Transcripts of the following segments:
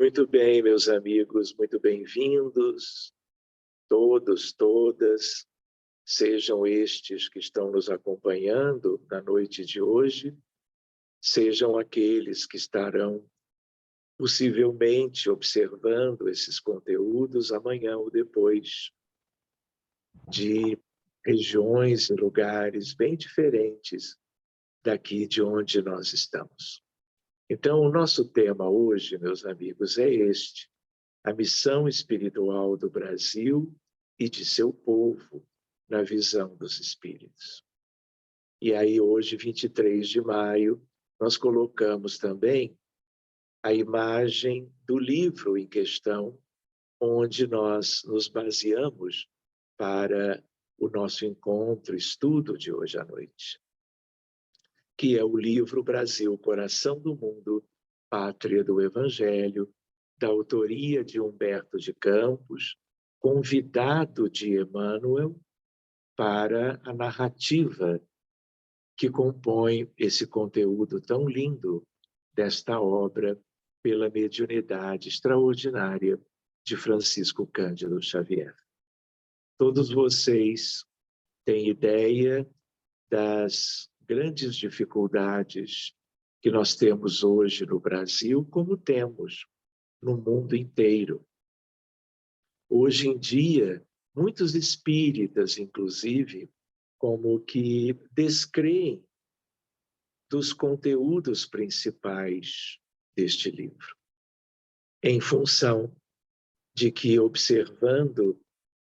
Muito bem, meus amigos, muito bem-vindos, todos, todas, sejam estes que estão nos acompanhando na noite de hoje, sejam aqueles que estarão possivelmente observando esses conteúdos amanhã ou depois, de regiões e lugares bem diferentes daqui de onde nós estamos. Então, o nosso tema hoje, meus amigos, é este: a missão espiritual do Brasil e de seu povo na visão dos espíritos. E aí, hoje, 23 de maio, nós colocamos também a imagem do livro em questão, onde nós nos baseamos para o nosso encontro, estudo de hoje à noite, que é o livro Brasil, Coração do Mundo, Pátria do Evangelho, da autoria de Humberto de Campos, convidado de Emmanuel para a narrativa que compõe esse conteúdo tão lindo desta obra pela mediunidade extraordinária de Francisco Cândido Xavier. Todos vocês têm ideia das grandes dificuldades que nós temos hoje no Brasil, como temos no mundo inteiro. Hoje em dia, muitos espíritas, inclusive, como que descreem dos conteúdos principais deste livro, em função de que, observando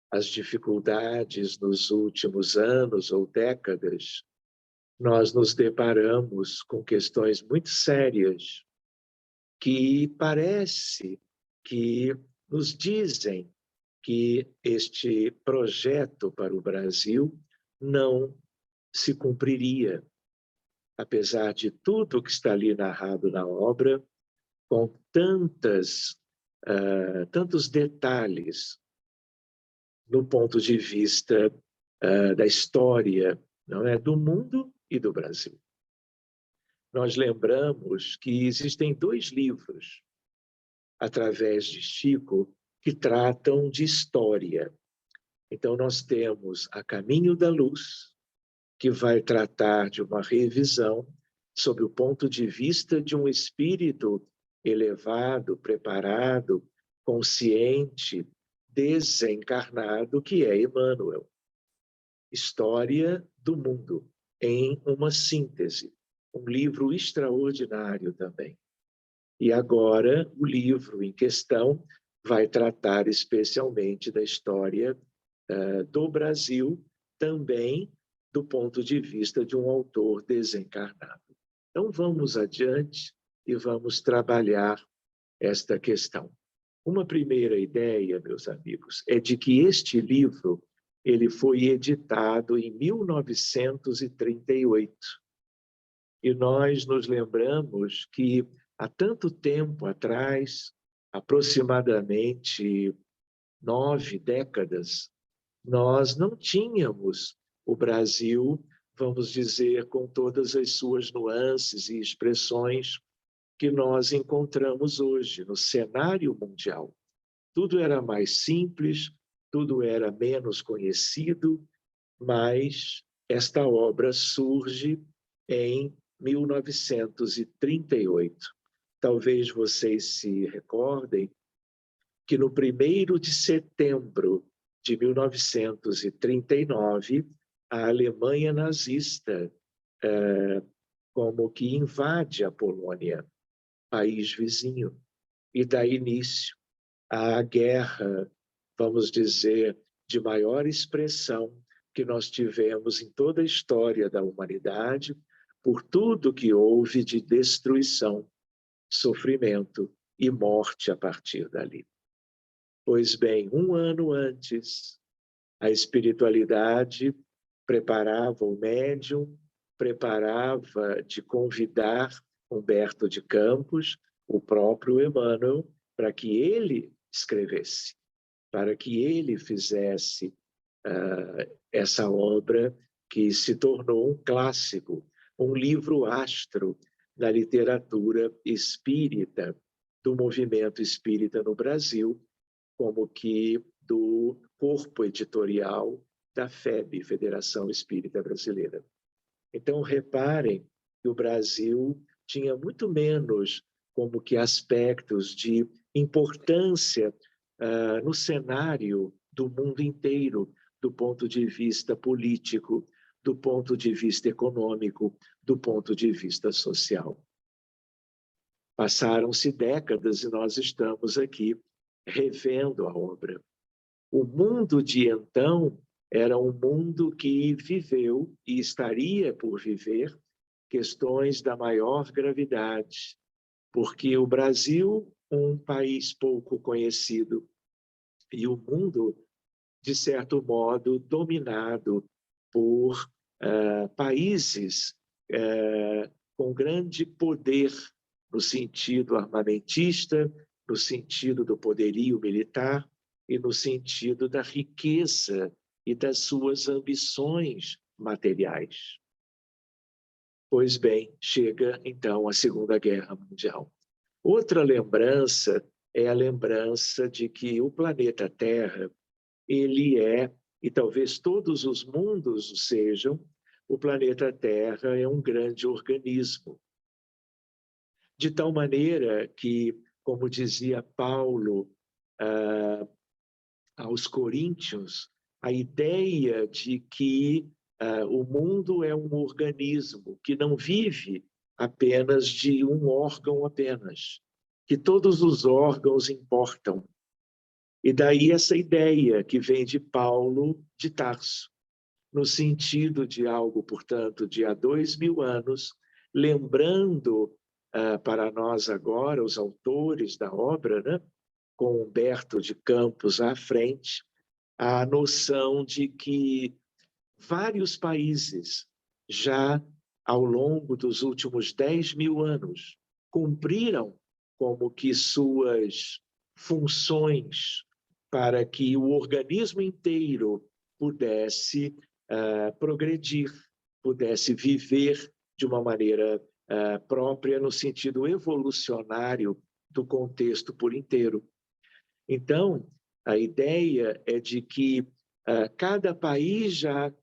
as dificuldades nos últimos anos ou décadas, nós nos deparamos com questões muito sérias que parece que nos dizem que este projeto para o Brasil não se cumpriria, apesar de tudo que está ali narrado na obra, com tantos detalhes no ponto de vista da história, não é, do mundo e do Brasil. Nós lembramos que existem 2 livros, através de Chico, que tratam de história. Então, nós temos A Caminho da Luz, que vai tratar de uma revisão sob o ponto de vista de um espírito elevado, preparado, consciente, desencarnado, que é Emmanuel. História do mundo, em uma síntese. Um livro extraordinário também. E agora, o livro em questão vai tratar especialmente da história do Brasil, também do ponto de vista de um autor desencarnado. Então, vamos adiante e vamos trabalhar esta questão. Uma primeira ideia, meus amigos, é de que este livro ele foi editado em 1938. E nós nos lembramos que há tanto tempo atrás, aproximadamente 9 décadas, nós não tínhamos o Brasil, vamos dizer, com todas as suas nuances e expressões que nós encontramos hoje no cenário mundial. Tudo era mais simples, tudo era menos conhecido, mas esta obra surge em 1938. Talvez vocês se recordem que no 1º de setembro de 1939, a Alemanha nazista como que invade a Polônia, país vizinho, e dá início à guerra, vamos dizer, de maior expressão que nós tivemos em toda a história da humanidade, por tudo que houve de destruição, sofrimento e morte a partir dali. Pois bem, 1 ano antes, a espiritualidade preparava o médium, preparava de convidar Humberto de Campos, o próprio Emmanuel, para que ele escrevesse, para que ele fizesse essa obra que se tornou um clássico, um livro astro da literatura espírita do movimento espírita no Brasil, como que do corpo editorial da FEB, Federação Espírita Brasileira. Então, reparem que o Brasil tinha muito menos como que aspectos de importância no cenário do mundo inteiro, do ponto de vista político, do ponto de vista econômico, do ponto de vista social. Passaram-se décadas e nós estamos aqui revendo a obra. O mundo de então era um mundo que viveu e estaria por viver questões da maior gravidade, porque o Brasil, um país pouco conhecido, e o mundo, de certo modo, dominado por países com grande poder no sentido armamentista, no sentido do poderio militar e no sentido da riqueza e das suas ambições materiais. Pois bem, chega então a Segunda Guerra Mundial. Outra lembrança é a lembrança de que o planeta Terra, ele é, e talvez todos os mundos o sejam, o planeta Terra é um grande organismo. De tal maneira que, como dizia Paulo aos Coríntios, a ideia de que o mundo é um organismo que não vive apenas de um órgão apenas, que todos os órgãos importam. E daí essa ideia que vem de Paulo de Tarso, no sentido de algo, portanto, de há 2000 anos, lembrando para nós agora, os autores da obra, né, com Humberto de Campos à frente, a noção de que vários países já, ao longo dos últimos 10.000 anos, cumpriram como que suas funções para que o organismo inteiro pudesse progredir, pudesse viver de uma maneira própria no sentido evolucionário do contexto por inteiro. Então, a ideia é de que cada país já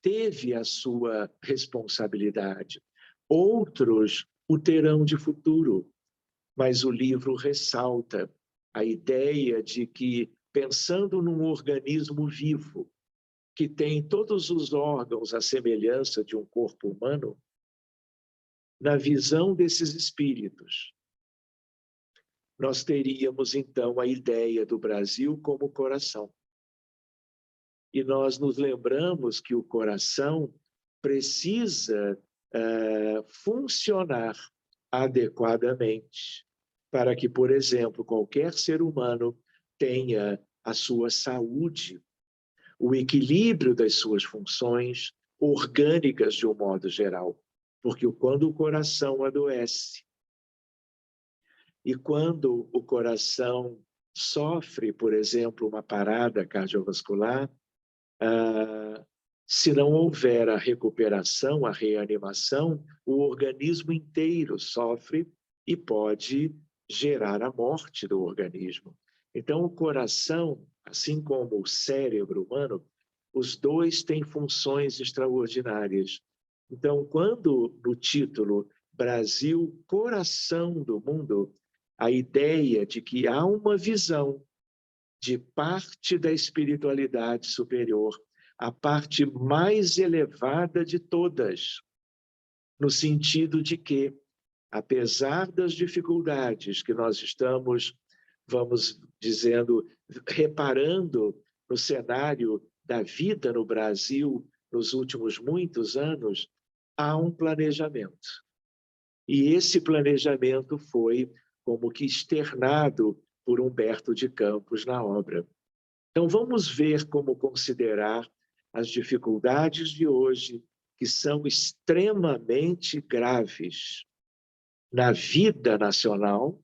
teve a sua responsabilidade. Outros o terão de futuro, mas o livro ressalta a ideia de que, pensando num organismo vivo, que tem todos os órgãos à semelhança de um corpo humano, na visão desses espíritos, nós teríamos, então, a ideia do Brasil como coração. E nós nos lembramos que o coração precisa funcionar adequadamente para que, por exemplo, qualquer ser humano tenha a sua saúde, o equilíbrio das suas funções orgânicas de um modo geral. Porque quando o coração adoece e quando o coração sofre, por exemplo, uma parada cardiovascular, se não houver a recuperação, a reanimação, o organismo inteiro sofre e pode gerar a morte do organismo. Então, o coração, assim como o cérebro humano, os dois têm funções extraordinárias. Então, quando no título Brasil, coração do mundo, a ideia de que há uma visão de parte da espiritualidade superior, a parte mais elevada de todas, no sentido de que, apesar das dificuldades que nós estamos, vamos dizendo, reparando no cenário da vida no Brasil nos últimos muitos anos, há um planejamento. E esse planejamento foi como que externado por Humberto de Campos na obra. Então, vamos ver como considerar as dificuldades de hoje, que são extremamente graves na vida nacional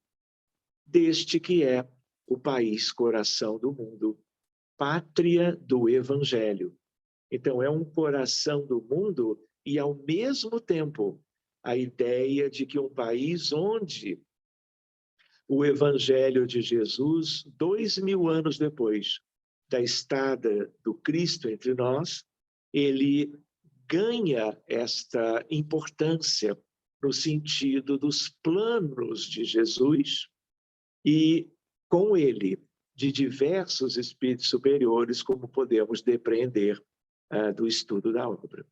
deste que é o país coração do mundo, pátria do Evangelho. Então, é um coração do mundo e, ao mesmo tempo, a ideia de que um país onde o Evangelho de Jesus, 2000 anos depois da estada do Cristo entre nós, ele ganha esta importância no sentido dos planos de Jesus e, com ele, de diversos espíritos superiores, como podemos depreender do estudo da obra.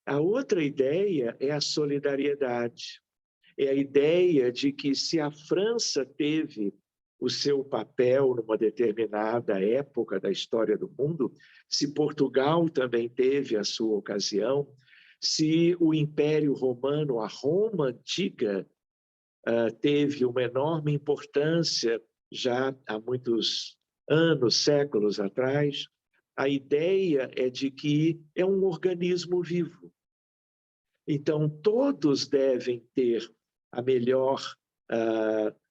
A outra ideia é a solidariedade. É a ideia de que se a França teve o seu papel numa determinada época da história do mundo, se Portugal também teve a sua ocasião, se o Império Romano, a Roma antiga, teve uma enorme importância já há muitos anos, séculos atrás, a ideia é de que é um organismo vivo. Então, todos devem ter a melhor,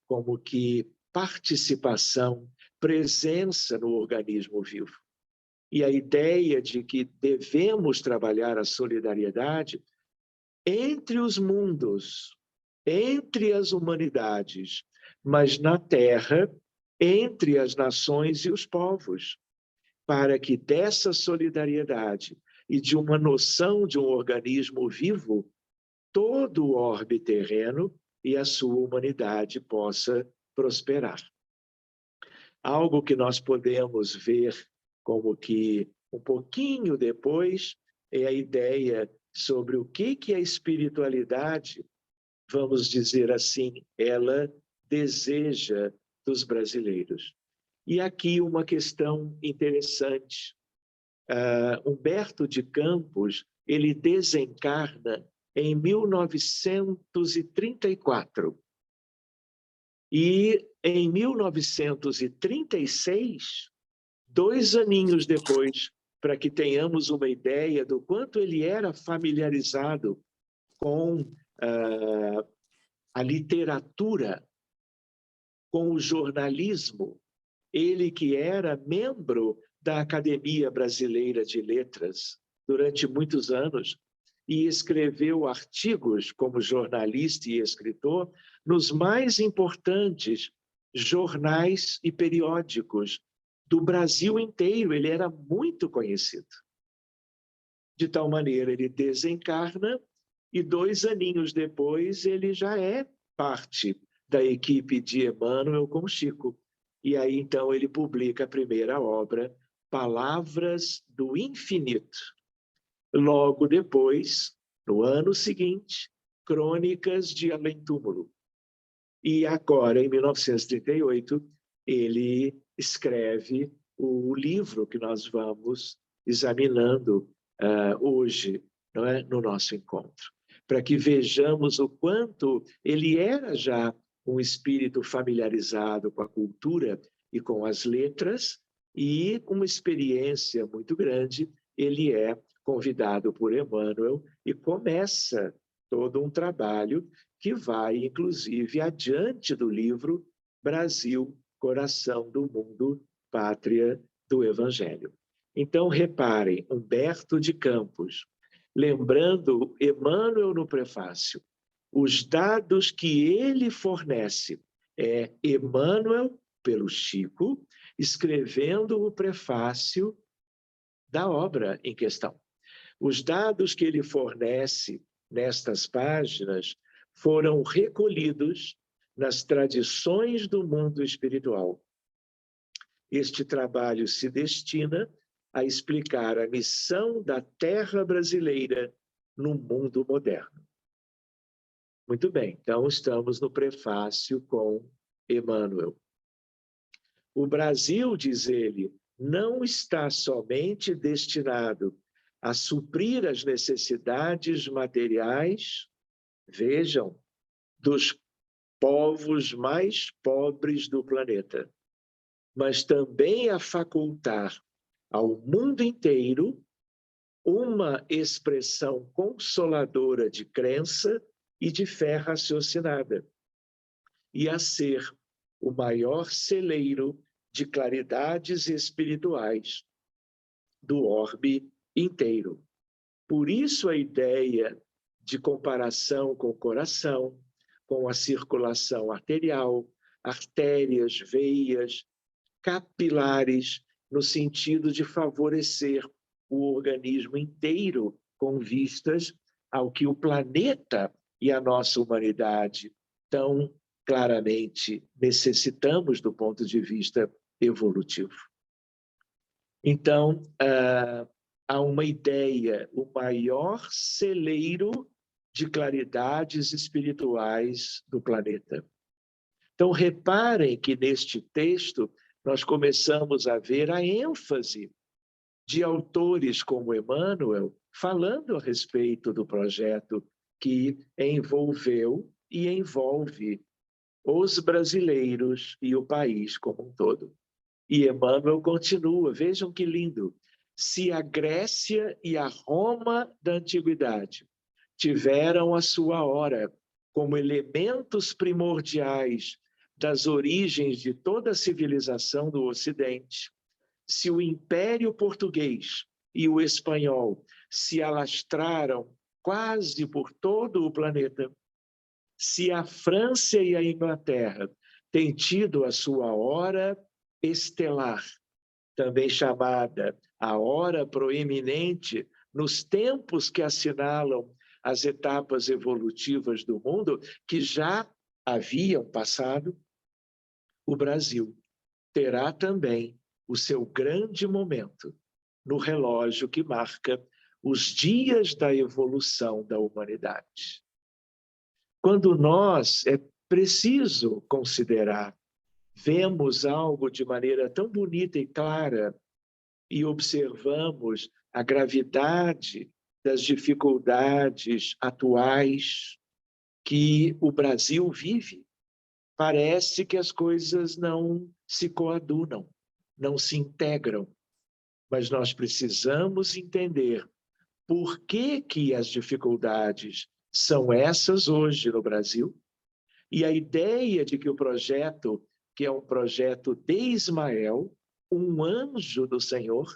como que, participação, presença no organismo vivo. E a ideia de que devemos trabalhar a solidariedade entre os mundos, entre as humanidades, mas na Terra, entre as nações e os povos, para que dessa solidariedade e de uma noção de um organismo vivo, todo o orbe terreno e a sua humanidade possa prosperar. Algo que nós podemos ver como que um pouquinho depois é a ideia sobre o que a espiritualidade, vamos dizer assim, ela deseja dos brasileiros. E aqui uma questão interessante. Humberto de Campos, ele desencarna em 1934. E em 1936, 2 aninhos depois, para que tenhamos uma ideia do quanto ele era familiarizado com a literatura, com o jornalismo, ele que era membro da Academia Brasileira de Letras durante muitos anos e escreveu artigos como jornalista e escritor nos mais importantes jornais e periódicos do Brasil inteiro. Ele era muito conhecido. De tal maneira, ele desencarna e 2 aninhos depois ele já é parte da equipe de Emmanuel com Chico. E aí, então, ele publica a primeira obra, Palavras do Infinito. Logo depois, no ano seguinte, Crônicas de Além-Túmulo. E agora, em 1938, ele escreve o livro que nós vamos examinando hoje, não é? No nosso encontro, para que vejamos o quanto ele era já um espírito familiarizado com a cultura e com as letras, e com uma experiência muito grande, ele é convidado por Emmanuel e começa todo um trabalho que vai, inclusive, adiante do livro Brasil, Coração do Mundo, Pátria do Evangelho. Então, reparem, Humberto de Campos, lembrando Emmanuel no prefácio, os dados que ele fornece é Emmanuel, pelo Chico, escrevendo o prefácio da obra em questão. Os dados que ele fornece nestas páginas foram recolhidos nas tradições do mundo espiritual. Este trabalho se destina a explicar a missão da terra brasileira no mundo moderno. Muito bem, então estamos no prefácio com Emmanuel. O Brasil, diz ele, não está somente destinado a suprir as necessidades materiais, vejam, dos povos mais pobres do planeta, mas também a facultar ao mundo inteiro uma expressão consoladora de crença e de fé raciocinada, e a ser o maior celeiro de claridades espirituais do orbe inteiro. Por isso a ideia de comparação com o coração, com a circulação arterial, artérias, veias, capilares, no sentido de favorecer o organismo inteiro com vistas ao que o planeta e a nossa humanidade tão claramente necessitamos do ponto de vista evolutivo. Então, há uma ideia, o maior celeiro de claridades espirituais do planeta. Então, reparem que neste texto nós começamos a ver a ênfase de autores como Emmanuel falando a respeito do projeto que envolveu e envolve os brasileiros e o país como um todo. E Emmanuel continua, vejam que lindo, se a Grécia e a Roma da antiguidade tiveram a sua hora como elementos primordiais das origens de toda a civilização do Ocidente, se o Império Português e o Espanhol se alastraram quase por todo o planeta, se a França e a Inglaterra têm tido a sua hora estelar, também chamada a hora proeminente, nos tempos que assinalam as etapas evolutivas do mundo, que já haviam passado, o Brasil terá também o seu grande momento no relógio que marca os dias da evolução da humanidade. Quando nós, é preciso considerar, vemos algo de maneira tão bonita e clara e observamos a gravidade das dificuldades atuais que o Brasil vive, parece que as coisas não se coadunam, não se integram. Mas nós precisamos entender por que as dificuldades são essas hoje no Brasil, e a ideia de que o projeto, que é um projeto de Ismael, um anjo do Senhor,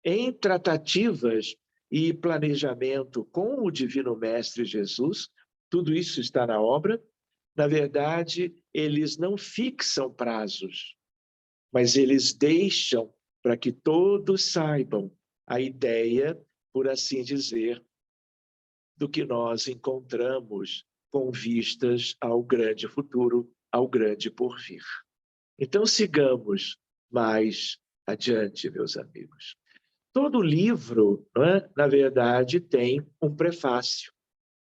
em tratativas e planejamento com o Divino Mestre Jesus, tudo isso está na obra. Na verdade, eles não fixam prazos, mas eles deixam para que todos saibam a ideia, por assim dizer, do que nós encontramos com vistas ao grande futuro, ao grande porvir. Então, sigamos mais adiante, meus amigos. Todo livro, não é, na verdade, tem um prefácio,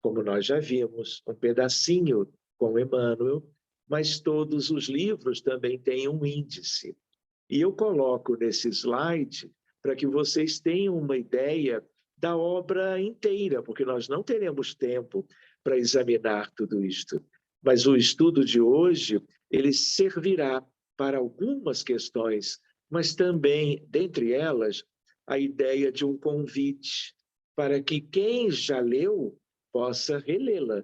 como nós já vimos, um pedacinho com Emmanuel, mas todos os livros também têm um índice. E eu coloco nesse slide para que vocês tenham uma ideia da obra inteira, porque nós não teremos tempo para examinar tudo isto. Mas o estudo de hoje, ele servirá para algumas questões, mas também, dentre elas, a ideia de um convite para que quem já leu possa relê-la,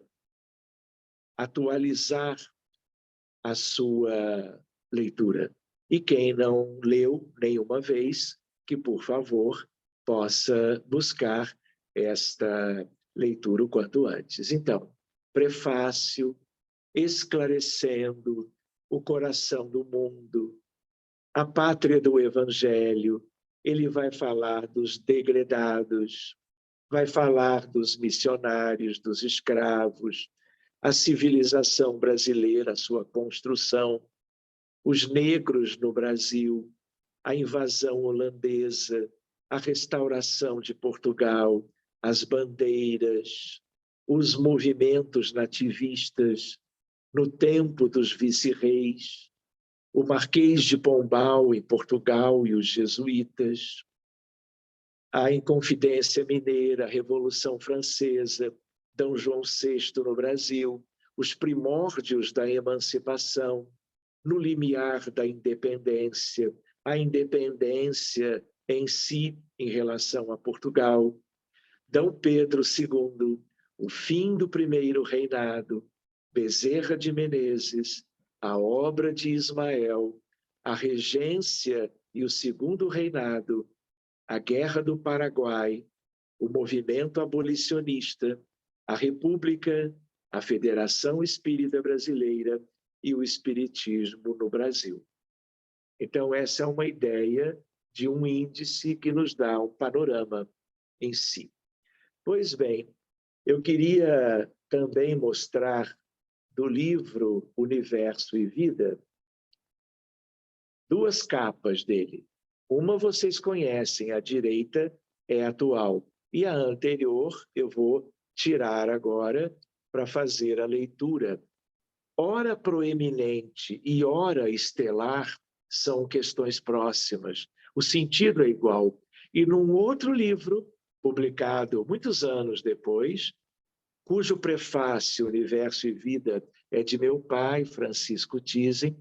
atualizar a sua leitura. E quem não leu nenhuma vez, que, por favor, possa buscar esta leitura o quanto antes. Então, prefácio, esclarecendo o coração do mundo, a pátria do Evangelho. Ele vai falar dos degredados, vai falar dos missionários, dos escravos, a civilização brasileira, a sua construção, os negros no Brasil, a invasão holandesa, a restauração de Portugal, as bandeiras, os movimentos nativistas no tempo dos vice-reis, o Marquês de Pombal em Portugal e os jesuítas, a Inconfidência Mineira, a Revolução Francesa, D. João VI no Brasil, os primórdios da emancipação, no limiar da independência, a independência em si em relação a Portugal, D. Pedro II, o fim do primeiro reinado, Bezerra de Menezes, a obra de Ismael, a regência e o segundo reinado, a Guerra do Paraguai, o movimento abolicionista, a República, a Federação Espírita Brasileira e o espiritismo no Brasil. Então, essa é uma ideia de um índice que nos dá um panorama em si. Pois bem, eu queria também mostrar do livro Universo e Vida duas capas dele. Uma vocês conhecem, a direita é atual, e a anterior eu vou tirar agora para fazer a leitura. Hora proeminente e hora estelar são questões próximas. O sentido é igual. E num outro livro, publicado muitos anos depois, cujo prefácio Universo e Vida é de meu pai, Francisco Thyssen,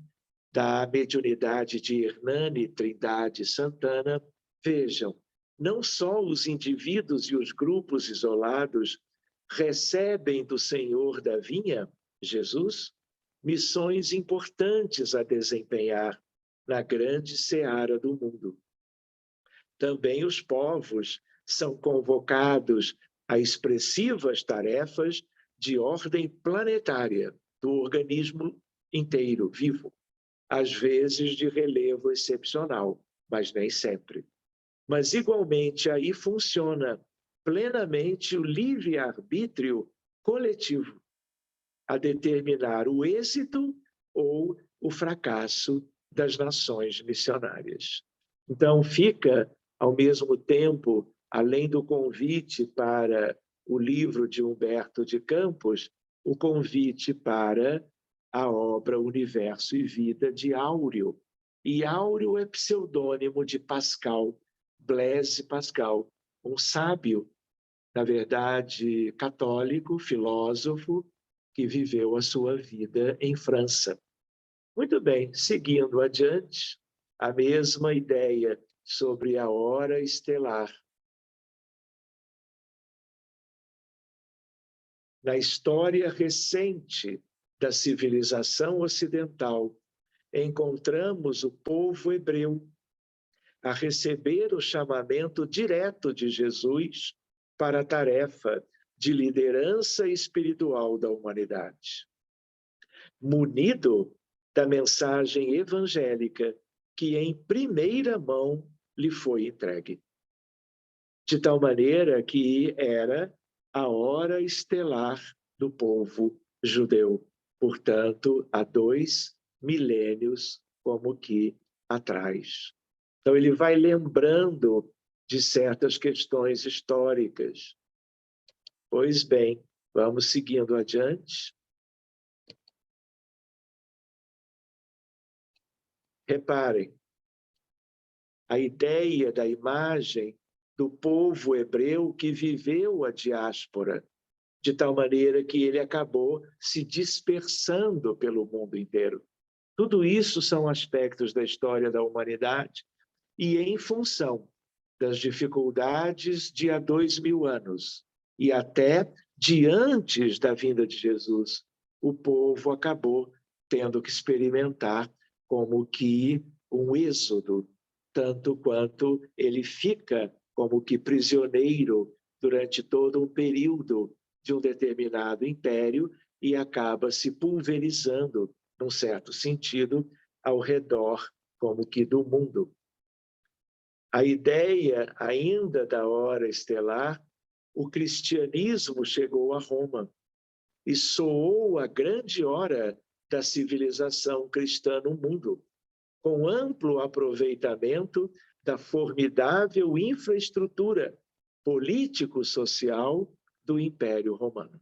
da mediunidade de Hernani Trindade Santana, vejam, não só os indivíduos e os grupos isolados recebem do Senhor da vinha, Jesus, missões importantes a desempenhar na grande seara do mundo. Também os povos são convocados a expressivas tarefas de ordem planetária do organismo inteiro, vivo, às vezes de relevo excepcional, mas nem sempre. Mas, igualmente, aí funciona plenamente o livre-arbítrio coletivo a determinar o êxito ou o fracasso das nações missionárias. Então, fica, ao mesmo tempo, além do convite para o livro de Humberto de Campos, o convite para a obra Universo e Vida de Áureo. E Áureo é pseudônimo de Pascal, Blaise Pascal, um sábio, na verdade, católico, filósofo, que viveu a sua vida em França. Muito bem, seguindo adiante, a mesma ideia sobre a hora estelar. Na história recente da civilização ocidental, encontramos o povo hebreu a receber o chamamento direto de Jesus para a tarefa de liderança espiritual da humanidade. Munido da mensagem evangélica que em primeira mão lhe foi entregue. De tal maneira que era a hora estelar do povo judeu, portanto, há 2 milênios como que atrás. Então, ele vai lembrando de certas questões históricas. Pois bem, vamos seguindo adiante. Reparem, a ideia da imagem do povo hebreu que viveu a diáspora, de tal maneira que ele acabou se dispersando pelo mundo inteiro. Tudo isso são aspectos da história da humanidade e em função das dificuldades de há 2000 anos e até de antes da vinda de Jesus, o povo acabou tendo que experimentar como que um êxodo, tanto quanto ele fica como que prisioneiro durante todo um período de um determinado império e acaba se pulverizando, num certo sentido, ao redor como que do mundo. A ideia ainda da hora estelar, o cristianismo chegou a Roma e soou a grande hora da civilização cristã no mundo, com amplo aproveitamento da formidável infraestrutura político-social do Império Romano.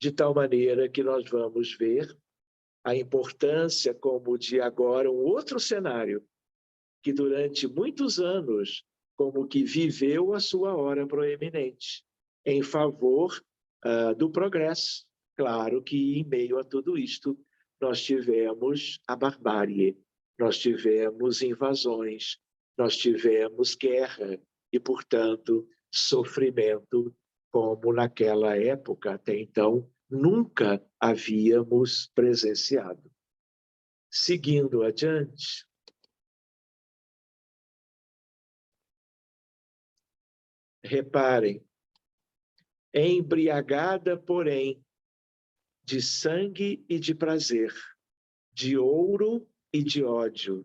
De tal maneira que nós vamos ver a importância como de agora um outro cenário, que durante muitos anos como que viveu a sua hora proeminente, em favor do progresso. Claro que, em meio a tudo isto, nós tivemos a barbárie, nós tivemos invasões, nós tivemos guerra e, portanto, sofrimento, como naquela época, até então, nunca havíamos presenciado. Seguindo adiante, reparem, embriagada, porém, de sangue e de prazer, de ouro e de ódio,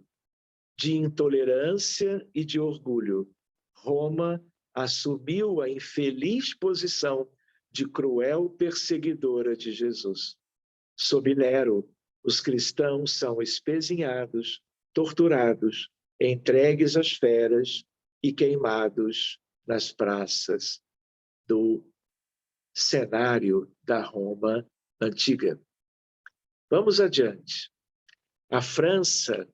de intolerância e de orgulho. Roma assumiu a infeliz posição de cruel perseguidora de Jesus. Sob Nero, os cristãos são espezinhados, torturados, entregues às feras e queimados nas praças do cenário da Roma antiga. Vamos adiante. A França,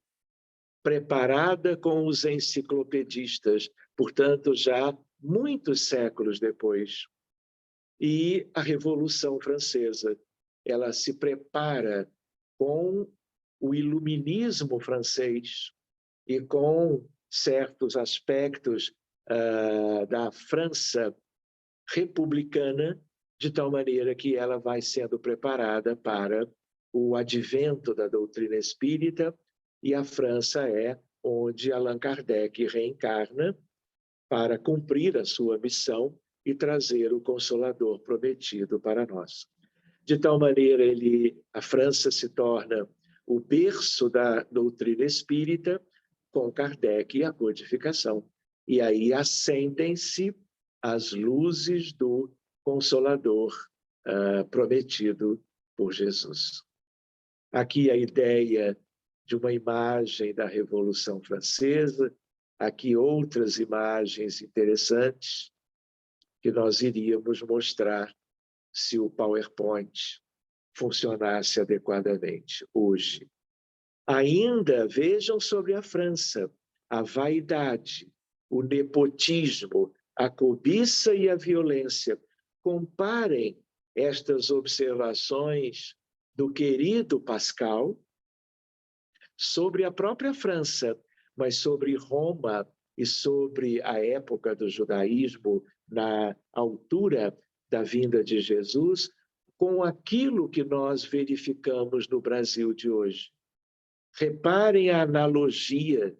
preparada com os enciclopedistas, portanto, já muitos séculos depois, e a Revolução Francesa, ela se prepara com o iluminismo francês e com certos aspectos da França republicana, de tal maneira que ela vai sendo preparada para o advento da doutrina espírita, e a França é onde Allan Kardec reencarna para cumprir a sua missão e trazer o Consolador prometido para nós. De tal maneira, a França se torna o berço da doutrina espírita com Kardec e a codificação. E aí acendem-se as luzes do Consolador prometido por Jesus. Aqui a ideia de uma imagem da Revolução Francesa, aqui outras imagens interessantes que nós iríamos mostrar se o PowerPoint funcionasse adequadamente hoje. Ainda vejam sobre a França a vaidade, o nepotismo, a cobiça e a violência. Comparem estas observações do querido Pascal sobre a própria França, mas sobre Roma e sobre a época do judaísmo na altura da vinda de Jesus, com aquilo que nós verificamos no Brasil de hoje. Reparem a analogia.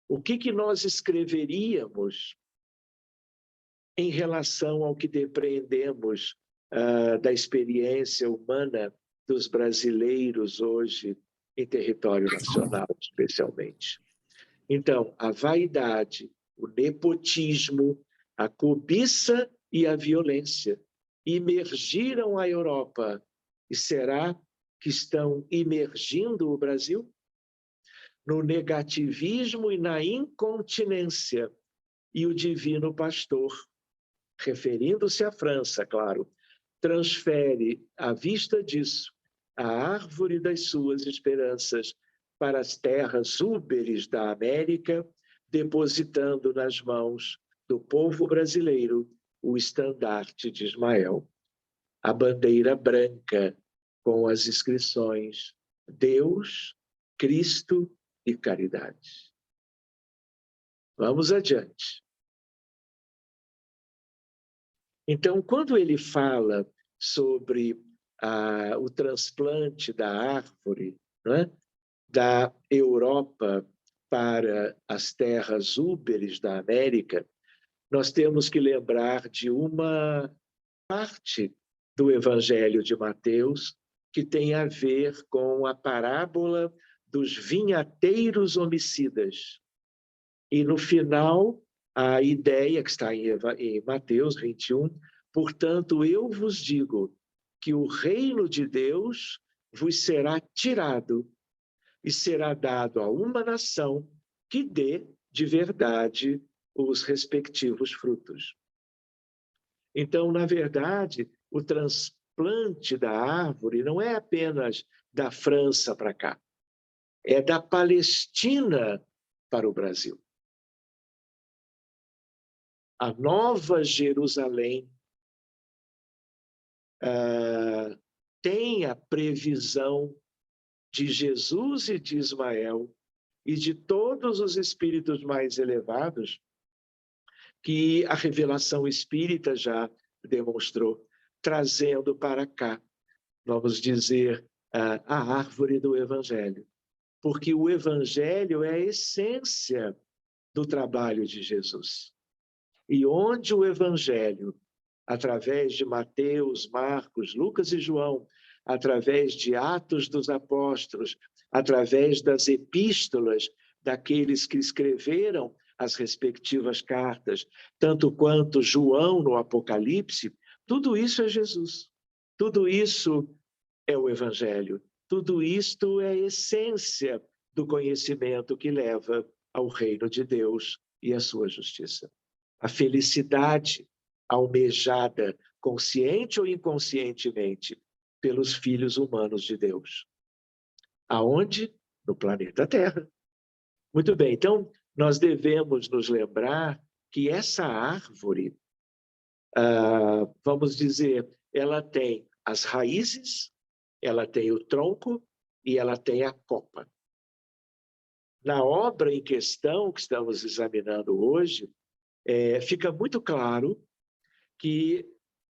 O que nós escreveríamos em relação ao que depreendemos da experiência humana dos brasileiros hoje em território nacional, especialmente. Então, a vaidade, o nepotismo, a cobiça e a violência imergiram a Europa. E será que estão imergindo o Brasil? No negativismo e na incontinência. E o divino pastor, referindo-se à França, claro, transfere, à vista disso, a árvore das suas esperanças para as terras úberes da América, depositando nas mãos do povo brasileiro o estandarte de Ismael, a bandeira branca com as inscrições Deus, Cristo e caridade. Vamos adiante. Então, quando ele fala sobre o transplante da árvore, né, da Europa para as terras úberes da América, nós temos que lembrar de uma parte do Evangelho de Mateus que tem a ver com a parábola dos vinhateiros homicidas. E no final, a ideia que está em Mateus 21, portanto, eu vos digo que o reino de Deus vos será tirado e será dado a uma nação que dê de verdade os respectivos frutos. Então, na verdade, o transplante da árvore não é apenas da França para cá, é da Palestina para o Brasil. A Nova Jerusalém tem a previsão de Jesus e de Ismael e de todos os espíritos mais elevados que a revelação espírita já demonstrou, trazendo para cá, vamos dizer, a árvore do Evangelho. Porque o Evangelho é a essência do trabalho de Jesus. E onde o Evangelho, através de Mateus, Marcos, Lucas e João, através de Atos dos Apóstolos, através das epístolas daqueles que escreveram as respectivas cartas, tanto quanto João no Apocalipse, tudo isso é Jesus. Tudo isso é o Evangelho. Tudo isto é a essência do conhecimento que leva ao reino de Deus e à sua justiça. A felicidade almejada, consciente ou inconscientemente, pelos filhos humanos de Deus. Aonde? No planeta Terra. Muito bem, então nós devemos nos lembrar que essa árvore, vamos dizer, ela tem as raízes, ela tem o tronco e ela tem a copa. Na obra em questão que estamos examinando hoje, fica muito claro que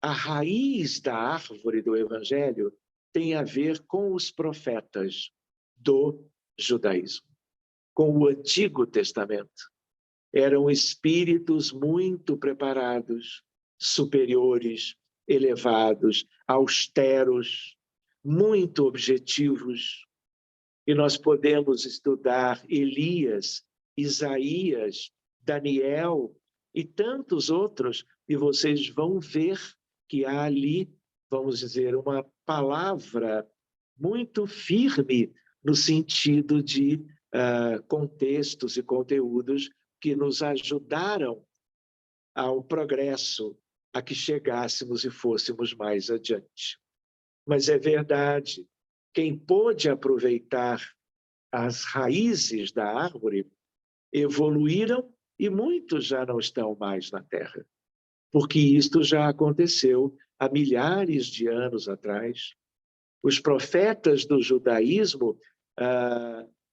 a raiz da árvore do Evangelho tem a ver com os profetas do judaísmo, com o Antigo Testamento. Eram espíritos muito preparados, superiores, elevados, austeros, muito objetivos. E nós podemos estudar Elias, Isaías, Daniel e tantos outros, e vocês vão ver que há ali, vamos dizer, uma palavra muito firme no sentido de contextos e conteúdos que nos ajudaram ao progresso, a que chegássemos e fôssemos mais adiante. Mas é verdade, quem pôde aproveitar as raízes da árvore evoluíram e muitos já não estão mais na Terra, porque isto já aconteceu há milhares de anos atrás. Os profetas do judaísmo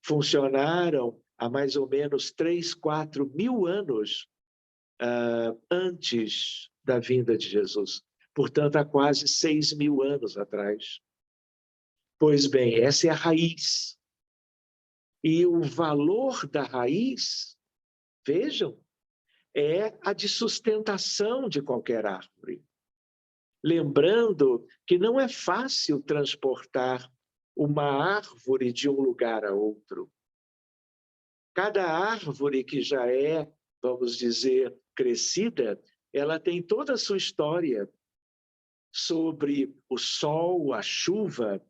funcionaram há mais ou menos 3, 4 mil anos antes da vinda de Jesus. Portanto, há quase 6 mil anos atrás. Pois bem, essa é a raiz. E o valor da raiz, vejam, é a de sustentação de qualquer árvore. Lembrando que não é fácil transportar uma árvore de um lugar a outro. Cada árvore que já é, vamos dizer, crescida, ela tem toda a sua história sobre o sol, a chuva,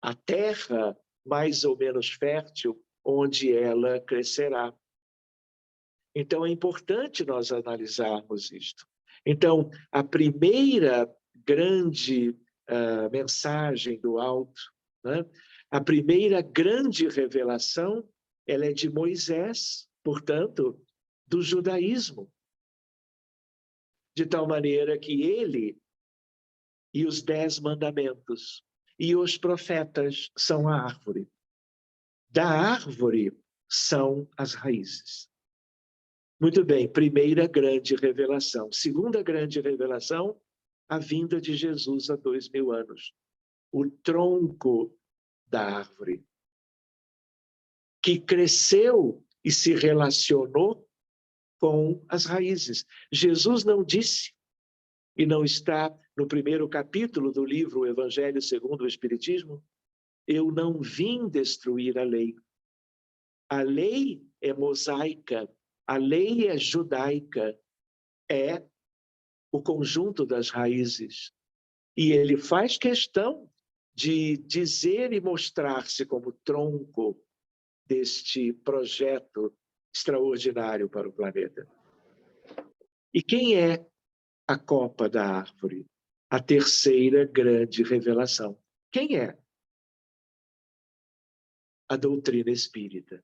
a terra mais ou menos fértil, onde ela crescerá. Então, é importante nós analisarmos isto. Então, a primeira grande mensagem do alto, né? A primeira grande revelação, ela é de Moisés, portanto, do judaísmo. De tal maneira que ele e os 10 mandamentos e os profetas são a árvore. Da árvore são as raízes. Muito bem, primeira grande revelação. Segunda grande revelação, a vinda de Jesus há 2000 anos. O tronco da árvore, que cresceu e se relacionou com as raízes. Jesus não disse, e não está no primeiro capítulo do livro O Evangelho segundo o Espiritismo, eu não vim destruir a lei. A lei é mosaica, a lei é judaica, é o conjunto das raízes. E ele faz questão de dizer e mostrar-se como tronco deste projeto extraordinário para o planeta. E quem é a copa da árvore? A terceira grande revelação. Quem é? A doutrina espírita.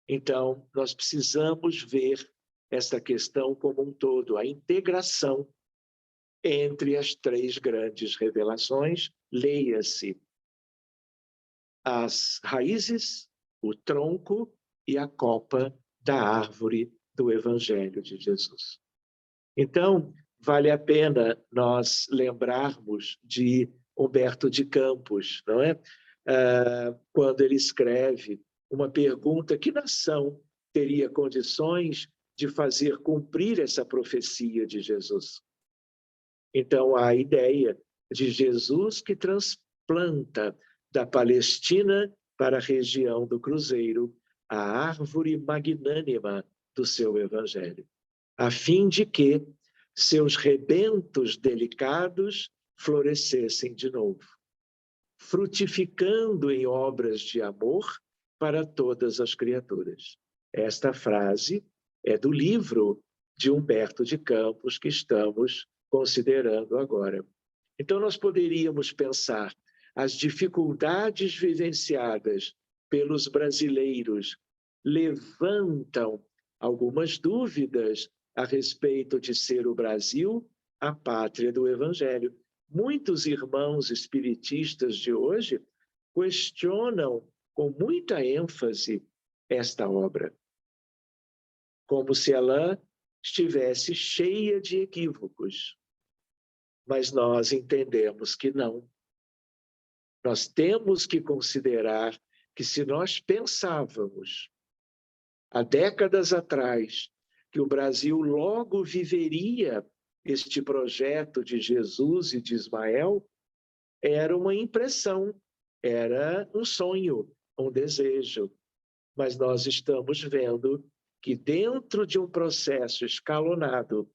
Então, nós precisamos ver essa questão como um todo, a integração entre as 3 grandes revelações, leia-se as raízes, o tronco e a copa da árvore do Evangelho de Jesus. Então, vale a pena nós lembrarmos de Humberto de Campos, não é? Quando ele escreve uma pergunta: que nação teria condições de fazer cumprir essa profecia de Jesus? Então, a ideia de Jesus que transplanta da Palestina para a região do Cruzeiro a árvore magnânima do seu evangelho, a fim de que seus rebentos delicados florescessem de novo, frutificando em obras de amor para todas as criaturas. Esta frase é do livro de Humberto de Campos que estamos considerando agora. Então, nós poderíamos pensar as dificuldades vivenciadas pelos brasileiros levantam algumas dúvidas a respeito de ser o Brasil a pátria do Evangelho. Muitos irmãos espiritistas de hoje questionam com muita ênfase esta obra, como se ela estivesse cheia de equívocos. Mas nós entendemos que não. Nós temos que considerar que se nós pensávamos há décadas atrás que o Brasil logo viveria este projeto de Jesus e de Ismael, era uma impressão, era um sonho, um desejo. Mas nós estamos vendo que dentro de um processo escalonado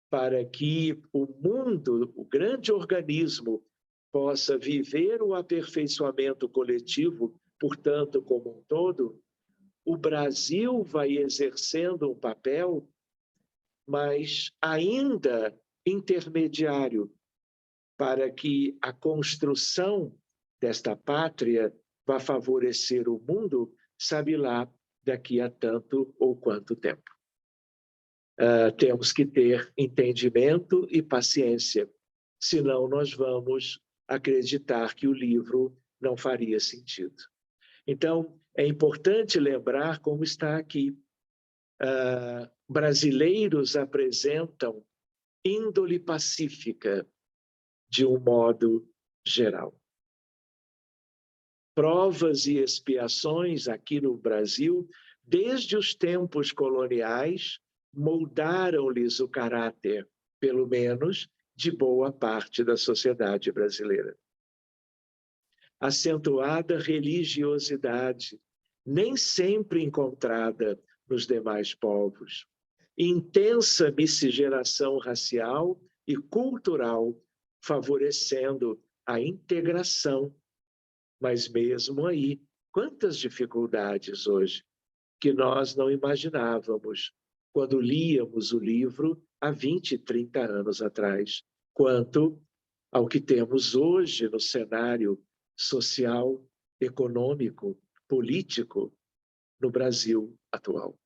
para que o mundo, o grande organismo, possa viver o aperfeiçoamento coletivo, portanto, como um todo, o Brasil vai exercendo um papel, mas ainda intermediário, para que a construção desta pátria vá favorecer o mundo, sabe lá daqui a tanto ou quanto tempo. Temos que ter entendimento e paciência, senão nós vamos acreditar que o livro não faria sentido. Então, é importante lembrar como está aqui. Brasileiros apresentam índole pacífica de um modo geral. Provas e expiações aqui no Brasil, desde os tempos coloniais, moldaram-lhes o caráter, pelo menos, de boa parte da sociedade brasileira. Acentuada religiosidade, nem sempre encontrada nos demais povos. Intensa miscigenação racial e cultural, favorecendo a integração. Mas mesmo aí, quantas dificuldades hoje que nós não imaginávamos quando líamos o livro há 20, 30 anos atrás, quanto ao que temos hoje no cenário social, econômico, político no Brasil atual.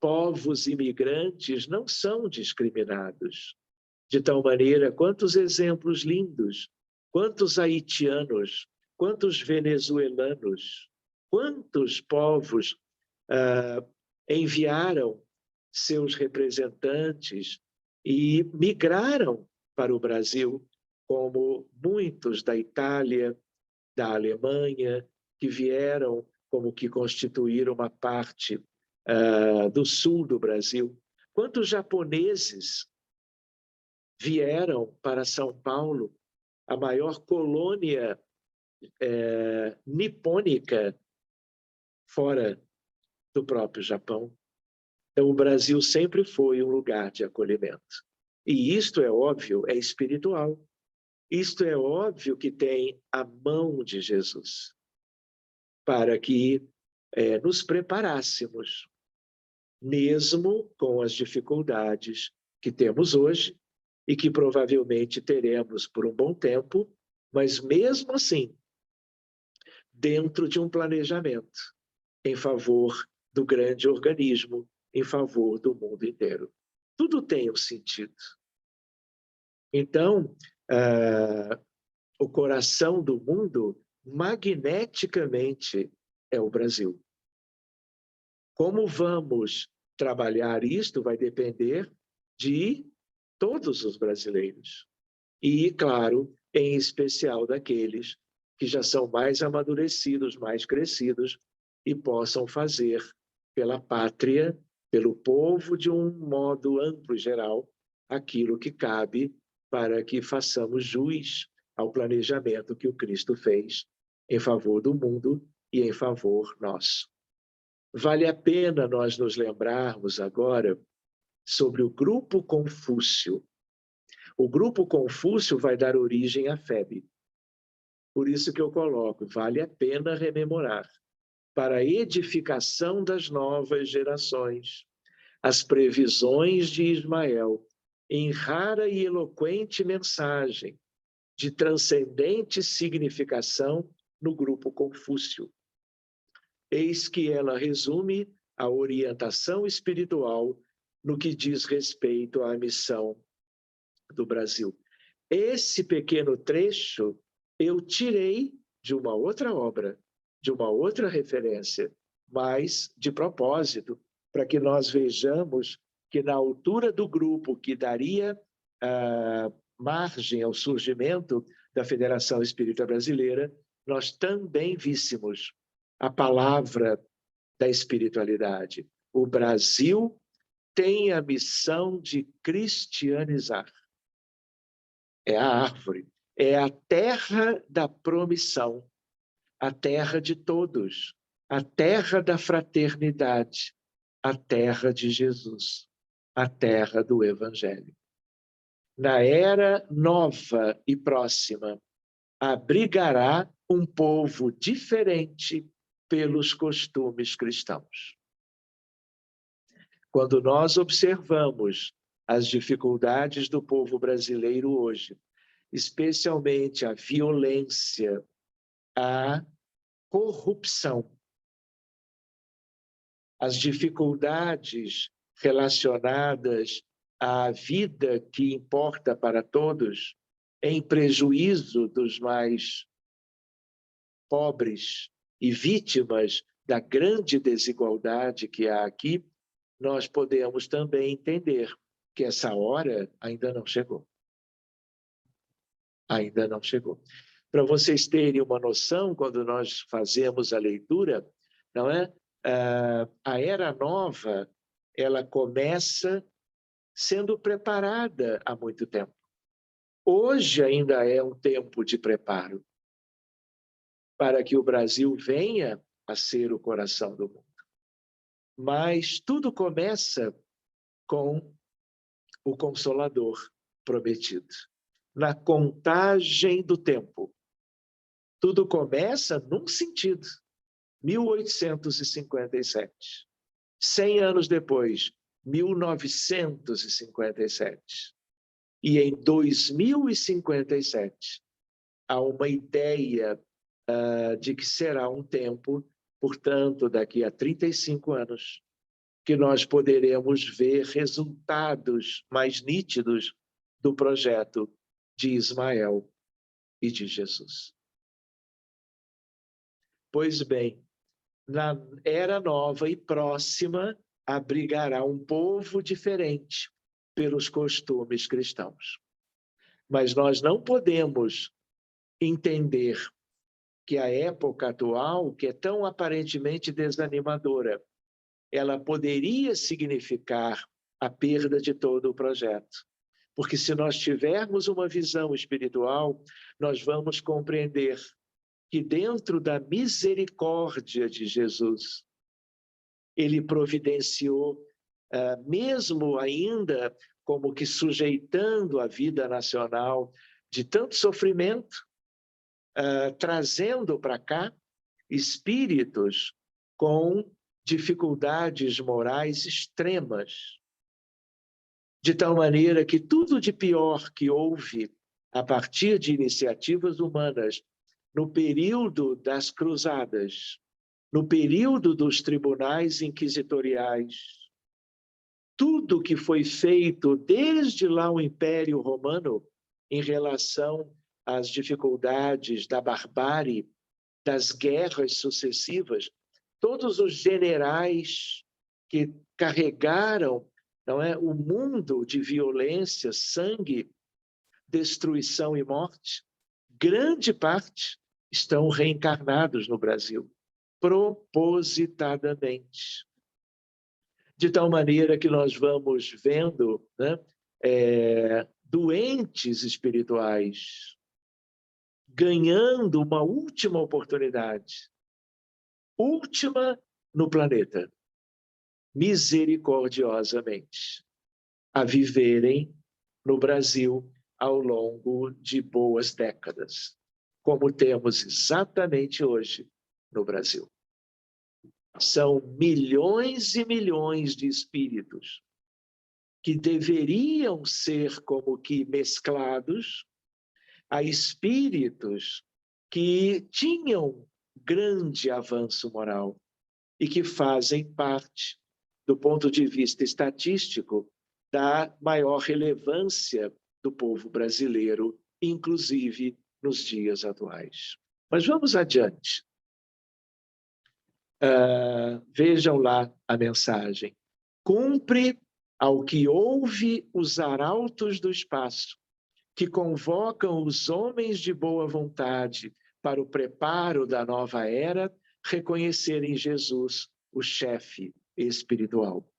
Povos imigrantes não são discriminados. De tal maneira, quantos exemplos lindos, quantos haitianos, quantos venezuelanos, quantos povos enviaram seus representantes e migraram para o Brasil, como muitos da Itália, da Alemanha, que vieram como que constituíram uma parte do sul do Brasil. Quantos japoneses vieram para São Paulo, a maior colônia nipônica fora do próprio Japão. Então, o Brasil sempre foi um lugar de acolhimento. E isto é óbvio, é espiritual. Isto é óbvio que tem a mão de Jesus, para que nos preparássemos, mesmo com as dificuldades que temos hoje e que provavelmente teremos por um bom tempo, mas mesmo assim, dentro de um planejamento em favor do grande organismo, em favor do mundo inteiro. Tudo tem um sentido. Então, o coração do mundo, magneticamente, é o Brasil. Como vamos trabalhar isto vai depender de todos os brasileiros. E, claro, em especial daqueles que já são mais amadurecidos, mais crescidos e possam fazer pela pátria, pelo povo, de um modo amplo e geral, aquilo que cabe para que façamos jus ao planejamento que o Cristo fez em favor do mundo e em favor nosso. Vale a pena nós nos lembrarmos agora sobre o grupo Confúcio. O grupo Confúcio vai dar origem à FEB. Por isso que eu coloco, vale a pena rememorar, para a edificação das novas gerações, as previsões de Ismael, em rara e eloquente mensagem de transcendente significação no grupo Confúcio. Eis que ela resume a orientação espiritual no que diz respeito à missão do Brasil. Esse pequeno trecho eu tirei de uma outra obra, de uma outra referência, mas de propósito, para que nós vejamos que na altura do grupo que daria margem ao surgimento da Federação Espírita Brasileira, nós também víssemos a palavra da espiritualidade. O Brasil tem a missão de cristianizar. É a árvore, é a terra da promissão, a terra de todos, a terra da fraternidade, a terra de Jesus, a terra do Evangelho. Na era nova e próxima, abrigará um povo diferente pelos costumes cristãos. Quando nós observamos as dificuldades do povo brasileiro hoje, especialmente a violência, a corrupção, as dificuldades relacionadas à vida que importa para todos, em prejuízo dos mais pobres e vítimas da grande desigualdade que há aqui, nós podemos também entender que essa hora ainda não chegou. Ainda não chegou. Para vocês terem uma noção, quando nós fazemos a leitura, não é? A Era Nova, ela começa sendo preparada há muito tempo. Hoje ainda é um tempo de preparo para que o Brasil venha a ser o coração do mundo. Mas tudo começa com o Consolador prometido. Na contagem do tempo. Tudo começa num sentido. 1857. 100 anos depois, 1957. E em 2057, há uma ideia de que será um tempo, portanto, daqui a 35 anos, que nós poderemos ver resultados mais nítidos do projeto de Ismael e de Jesus. Pois bem, na era nova e próxima, abrigará um povo diferente pelos costumes cristãos. Mas nós não podemos entender que a época atual, que é tão aparentemente desanimadora, ela poderia significar a perda de todo o projeto. Porque se nós tivermos uma visão espiritual, nós vamos compreender que dentro da misericórdia de Jesus, ele providenciou, mesmo ainda como que sujeitando a vida nacional de tanto sofrimento, trazendo para cá espíritos com dificuldades morais extremas, de tal maneira que tudo de pior que houve a partir de iniciativas humanas no período das cruzadas, no período dos tribunais inquisitoriais, tudo que foi feito desde lá o Império Romano em relação às dificuldades da barbárie, das guerras sucessivas, todos os generais que carregaram, não é, o mundo de violência, sangue, destruição e morte, grande parte estão reencarnados no Brasil, propositadamente. De tal maneira que nós vamos vendo, né, doentes espirituais, ganhando uma última oportunidade, última no planeta, misericordiosamente, a viverem no Brasil ao longo de boas décadas, como temos exatamente hoje no Brasil. São milhões e milhões de espíritos que deveriam ser como que mesclados a espíritos que tinham grande avanço moral e que fazem parte, do ponto de vista estatístico, da maior relevância do povo brasileiro, inclusive nos dias atuais. Mas vamos adiante. Vejam lá a mensagem. Cumpre ao que ouve os arautos do espaço, que convocam os homens de boa vontade para o preparo da nova era, reconhecer em Jesus o chefe espiritual.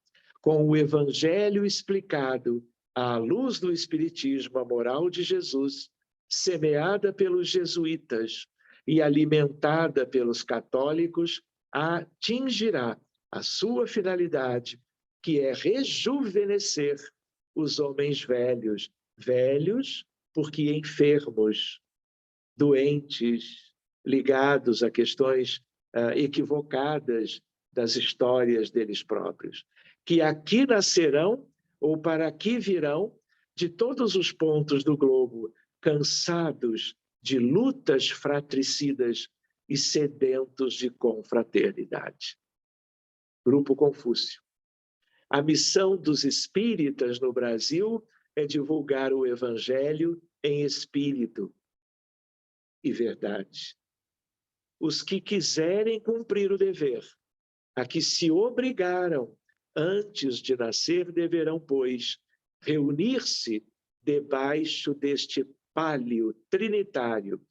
Com o Evangelho explicado à luz do Espiritismo, a moral de Jesus, semeada pelos jesuítas e alimentada pelos católicos, atingirá a sua finalidade, que é rejuvenescer os homens velhos, velhos porque enfermos, doentes, ligados a questões equivocadas das histórias deles próprios, que aqui nascerão ou para aqui virão de todos os pontos do globo, cansados de lutas fratricidas e sedentos de confraternidade. Grupo Confúcio. A missão dos espíritas no Brasil é divulgar o Evangelho em espírito e verdade. Os que quiserem cumprir o dever, a que se obrigaram antes de nascer, deverão, pois, reunir-se debaixo deste pálio trinitário.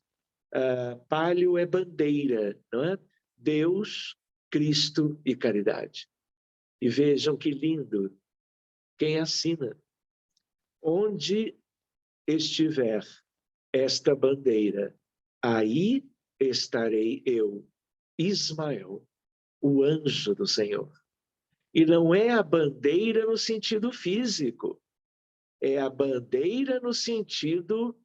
Pálio é bandeira, não é? Deus, Cristo e caridade. E vejam que lindo, quem assina. Onde estiver esta bandeira, aí estarei eu, Ismael, o anjo do Senhor. E não é a bandeira no sentido físico, é a bandeira no sentido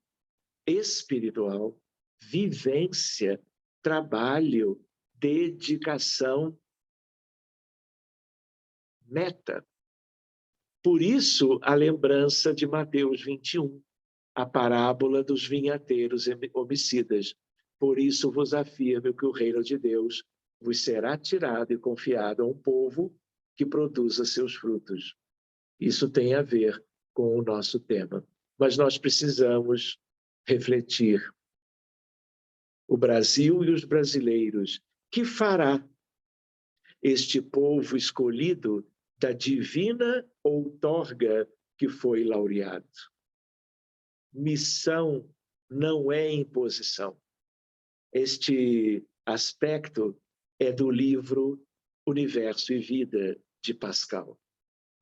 espiritual, vivência, trabalho, dedicação, meta. Por isso, a lembrança de Mateus 21, a parábola dos vinhateiros homicidas. Por isso vos afirmo que o reino de Deus vos será tirado e confiado a um povo que produza seus frutos. Isso tem a ver com o nosso tema. Mas nós precisamos refletir. O Brasil e os brasileiros, que fará este povo escolhido da divina outorga que foi laureado? Missão não é imposição. Este aspecto é do livro Universo e Vida, de Pascal.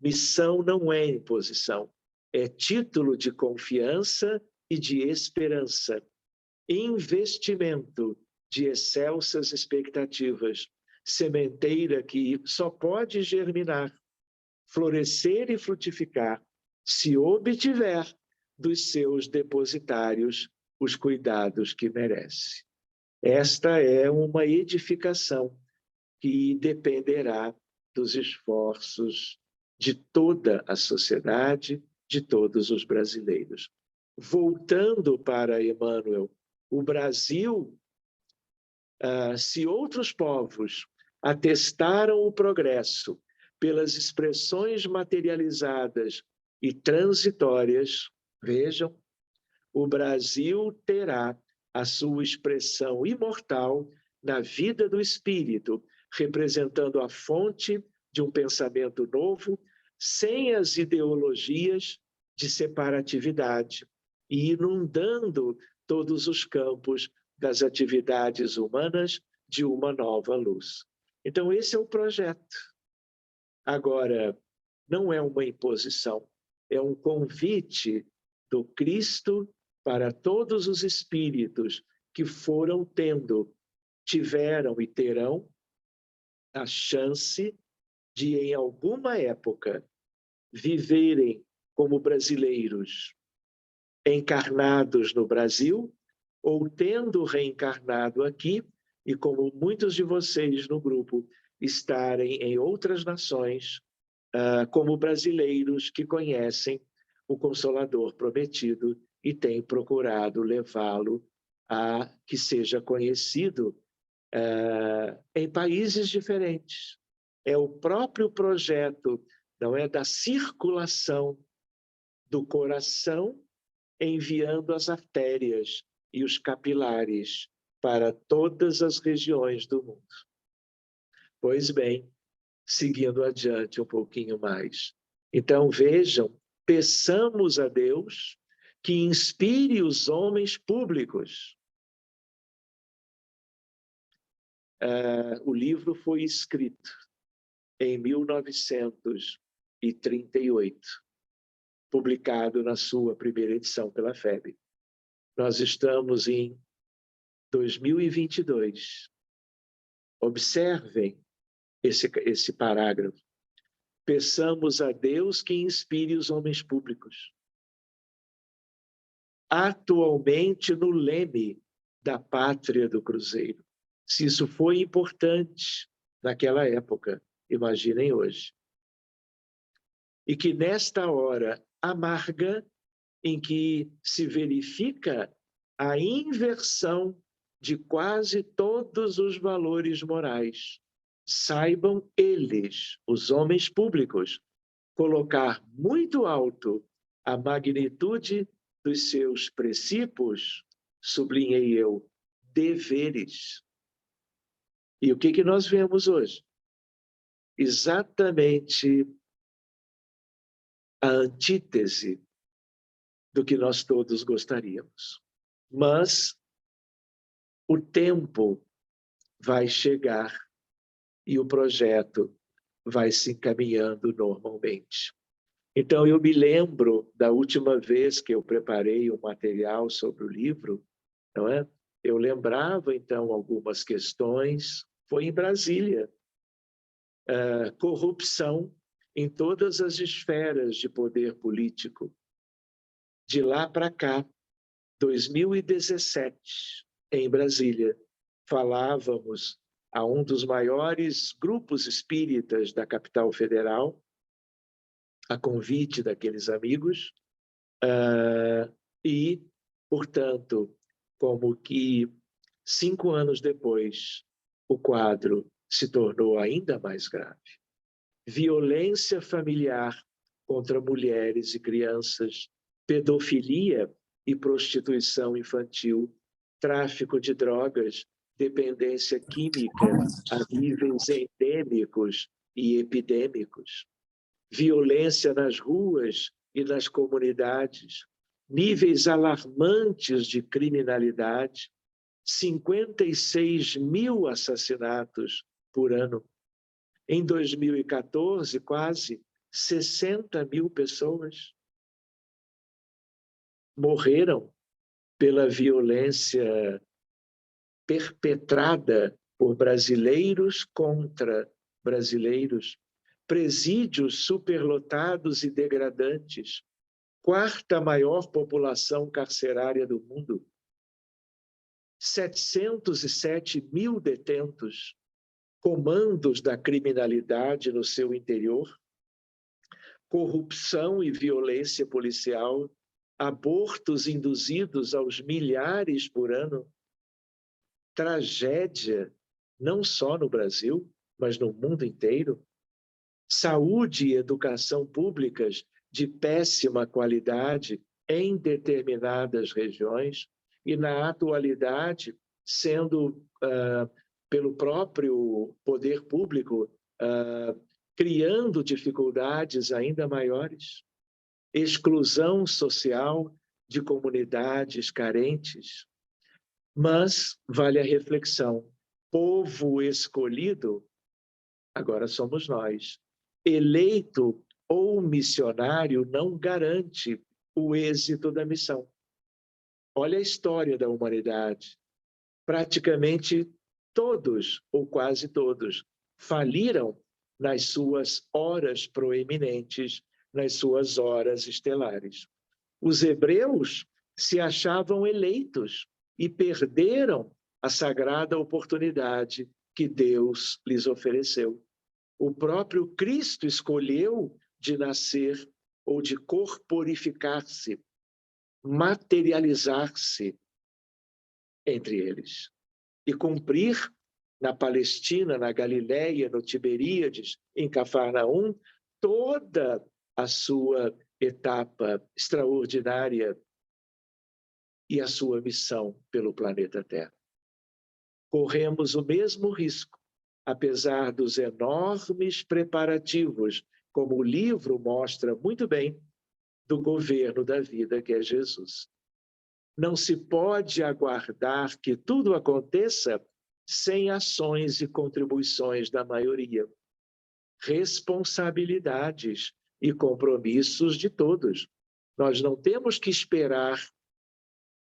Missão não é imposição, é título de confiança e de esperança, investimento de excelsas expectativas, sementeira que só pode germinar, florescer e frutificar se obtiver dos seus depositários os cuidados que merece. Esta é uma edificação que dependerá dos esforços de toda a sociedade, de todos os brasileiros. Voltando para Emmanuel, o Brasil, se outros povos atestaram o progresso pelas expressões materializadas e transitórias, vejam, o Brasil terá a sua expressão imortal na vida do espírito, representando a fonte de um pensamento novo, sem as ideologias de separatividade e inundando todos os campos das atividades humanas de uma nova luz. Então, esse é o projeto. Agora, não é uma imposição, é um convite do Cristo para todos os espíritos que tiveram e terão a chance de, em alguma época, viverem como brasileiros encarnados no Brasil, ou tendo reencarnado aqui, e como muitos de vocês no grupo estarem em outras nações, como brasileiros que conhecem o Consolador prometido e têm procurado levá-lo a que seja conhecido em países diferentes. É o próprio projeto, não é, da circulação do coração enviando as artérias e os capilares para todas as regiões do mundo. Pois bem, seguindo adiante um pouquinho mais. Então, vejam, peçamos a Deus que inspire os homens públicos. O livro foi escrito em 1938, publicado na sua primeira edição pela FEB. Nós estamos em 2022. Observem esse parágrafo. Peçamos a Deus que inspire os homens públicos. Atualmente no leme da pátria do Cruzeiro. Se isso foi importante naquela época, imaginem hoje. E que nesta hora amarga, em que se verifica a inversão de quase todos os valores morais, saibam eles, os homens públicos, colocar muito alto a magnitude dos seus princípios, sublinhei eu, deveres. E o que nós vemos hoje? Exatamente a antítese do que nós todos gostaríamos. Mas o tempo vai chegar e o projeto vai se encaminhando normalmente. Então, eu me lembro da última vez que eu preparei o material sobre o livro, não é? Eu lembrava, então, algumas questões. Foi em Brasília. Corrupção em todas as esferas de poder político. De lá para cá, 2017, em Brasília, falávamos a um dos maiores grupos espíritas da capital federal, a convite daqueles amigos, e, portanto, como que 5 anos depois, o quadro se tornou ainda mais grave. Violência familiar contra mulheres e crianças, pedofilia e prostituição infantil, tráfico de drogas, dependência química a níveis endêmicos e epidêmicos, violência nas ruas e nas comunidades, níveis alarmantes de criminalidade, 56 mil assassinatos por ano. Em 2014, quase 60 mil pessoas morreram pela violência perpetrada por brasileiros contra brasileiros, presídios superlotados e degradantes, 4ª maior população carcerária do mundo, 707 mil detentos, comandos da criminalidade no seu interior, corrupção e violência policial, abortos induzidos aos milhares por ano, tragédia, não só no Brasil, mas no mundo inteiro, saúde e educação públicas de péssima qualidade em determinadas regiões e, na atualidade, sendo, pelo próprio poder público, criando dificuldades ainda maiores, exclusão social de comunidades carentes. Mas vale a reflexão, povo escolhido, agora somos nós. Eleito ou missionário não garante o êxito da missão. Olha a história da humanidade. Praticamente todos, ou quase todos, faliram nas suas horas proeminentes, nas suas horas estelares. Os hebreus se achavam eleitos e perderam a sagrada oportunidade que Deus lhes ofereceu. O próprio Cristo escolheu de nascer ou de corporificar-se, materializar-se entre eles e cumprir na Palestina, na Galiléia, no Tiberíades, em Cafarnaum, toda a sua etapa extraordinária e a sua missão pelo planeta Terra. Corremos o mesmo risco, apesar dos enormes preparativos, como o livro mostra muito bem, do governo da vida, que é Jesus. Não se pode aguardar que tudo aconteça sem ações e contribuições da maioria. Responsabilidades e compromissos de todos. Nós não temos que esperar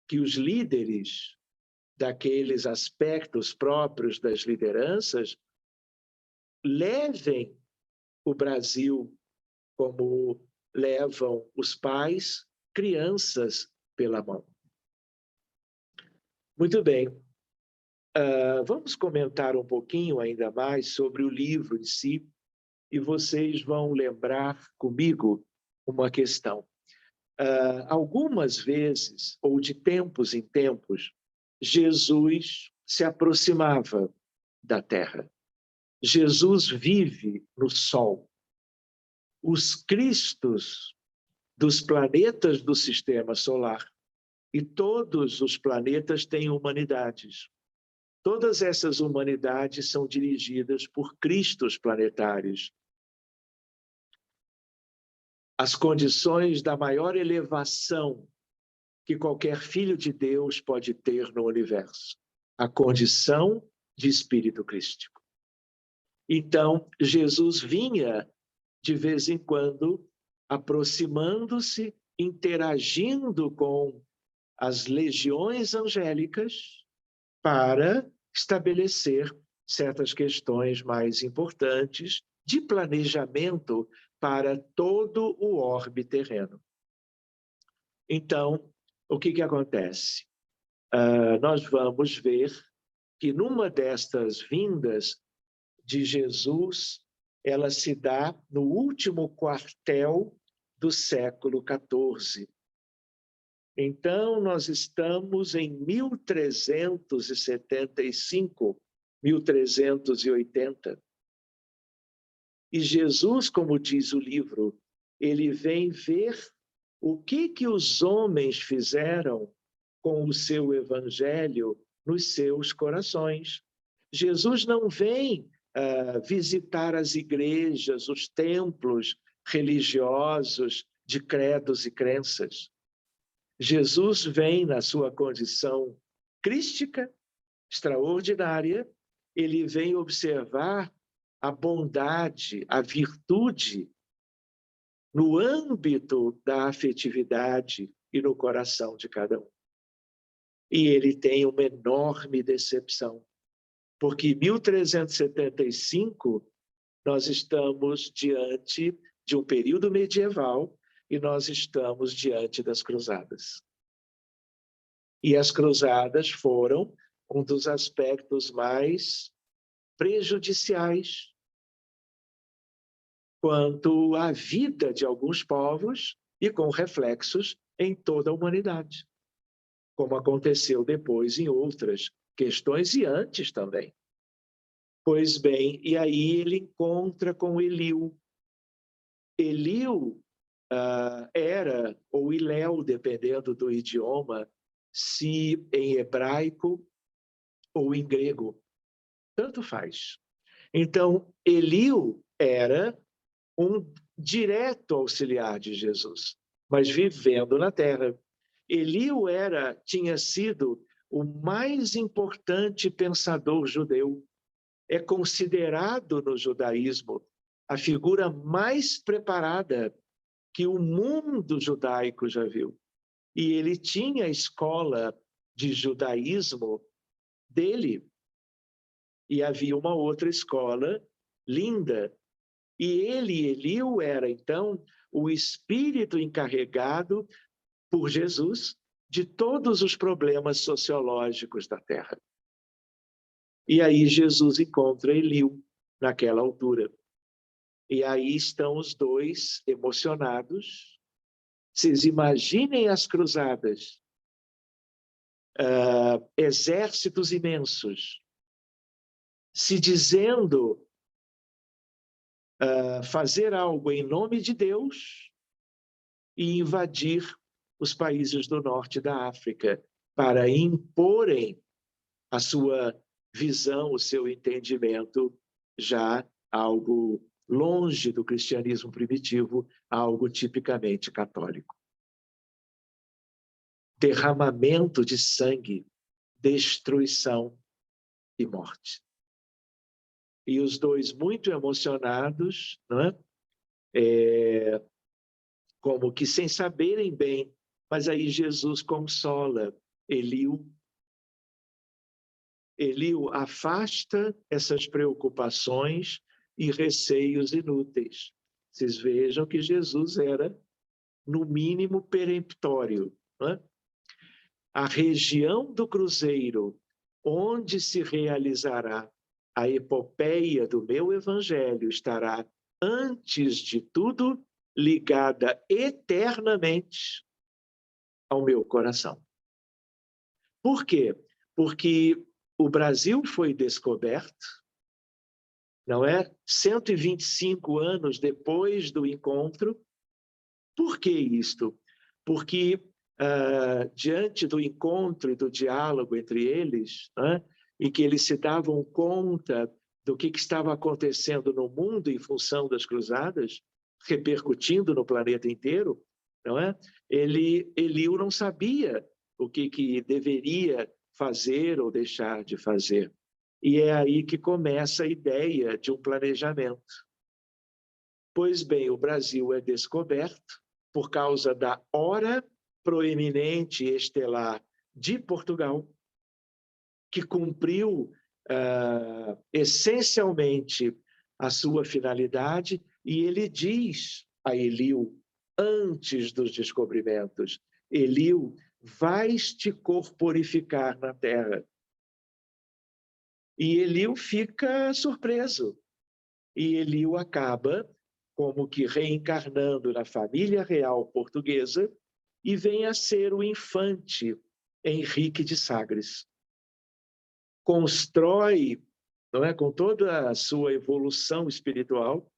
que os líderes daqueles aspectos próprios das lideranças levem o Brasil como levam os pais crianças pela mão. Muito bem. Vamos comentar um pouquinho ainda mais sobre o livro em si, e vocês vão lembrar comigo uma questão. Algumas vezes, ou de tempos em tempos, Jesus se aproximava da Terra. Jesus vive no Sol. Os cristos dos planetas do Sistema Solar, e todos os planetas têm humanidades. Todas essas humanidades são dirigidas por cristos planetários. As condições da maior elevação que qualquer filho de Deus pode ter no universo. A condição de espírito crístico. Então, Jesus vinha, de vez em quando, aproximando-se, interagindo com as legiões angélicas para estabelecer certas questões mais importantes de planejamento para todo o orbe terreno. Então, o que acontece? Nós vamos ver que numa destas vindas de Jesus, ela se dá no último quartel do século XIV. Então, nós estamos em 1375, 1380. E Jesus, como diz o livro, ele vem ver o que os homens fizeram com o seu evangelho nos seus corações. Jesus não vem visitar as igrejas, os templos religiosos de credos e crenças. Jesus vem na sua condição crística, extraordinária, ele vem observar a bondade, a virtude no âmbito da afetividade e no coração de cada um. E ele tem uma enorme decepção, porque em 1375 nós estamos diante de um período medieval e nós estamos diante das cruzadas. E as cruzadas foram um dos aspectos mais prejudiciais quanto à vida de alguns povos e com reflexos em toda a humanidade, como aconteceu depois em outras questões e antes também. Pois bem, e aí ele encontra com Eliú. Eliú era, ou Iléu, dependendo do idioma, se em hebraico ou em grego, tanto faz. Então, Eliú era um direto auxiliar de Jesus, mas vivendo na terra. Eliú tinha sido o mais importante pensador judeu. É considerado no judaísmo a figura mais preparada que o mundo judaico já viu. E ele tinha a escola de judaísmo dele. E havia uma outra escola linda. E ele, Eliú, era, então, o espírito encarregado por Jesus de todos os problemas sociológicos da Terra. E aí Jesus encontra Eliú naquela altura. E aí estão os dois emocionados. Vocês imaginem as cruzadas, exércitos imensos, se dizendo fazer algo em nome de Deus e invadir os países do norte da África para imporem a sua visão, o seu entendimento, já algo longe do cristianismo primitivo, algo tipicamente católico. Derramamento de sangue, destruição e morte. E os dois muito emocionados, não é? Como que sem saberem bem, mas aí Jesus consola Eliú. Eliú afasta essas preocupações e receios inúteis. Vocês vejam que Jesus era, no mínimo, peremptório. Não é? A região do Cruzeiro, onde se realizará a epopeia do meu evangelho, estará, antes de tudo, ligada eternamente ao meu coração. Por quê? Porque o Brasil foi descoberto, não é? 125 anos depois do encontro. Por que isto? Porque diante do encontro e do diálogo entre eles, em que eles se davam conta do que estava acontecendo no mundo em função das cruzadas, repercutindo no planeta inteiro, não é? Eliú não sabia o que deveria fazer ou deixar de fazer. E é aí que começa a ideia de um planejamento. Pois bem, o Brasil é descoberto por causa da hora proeminente e estelar de Portugal, que cumpriu essencialmente a sua finalidade, e ele diz a Eliú, antes dos descobrimentos, Eliú, vais te corporificar na terra. E Eliú fica surpreso. E Eliú acaba como que reencarnando na família real portuguesa e vem a ser o infante Henrique de Sagres. Constrói, não é, com toda a sua evolução espiritual,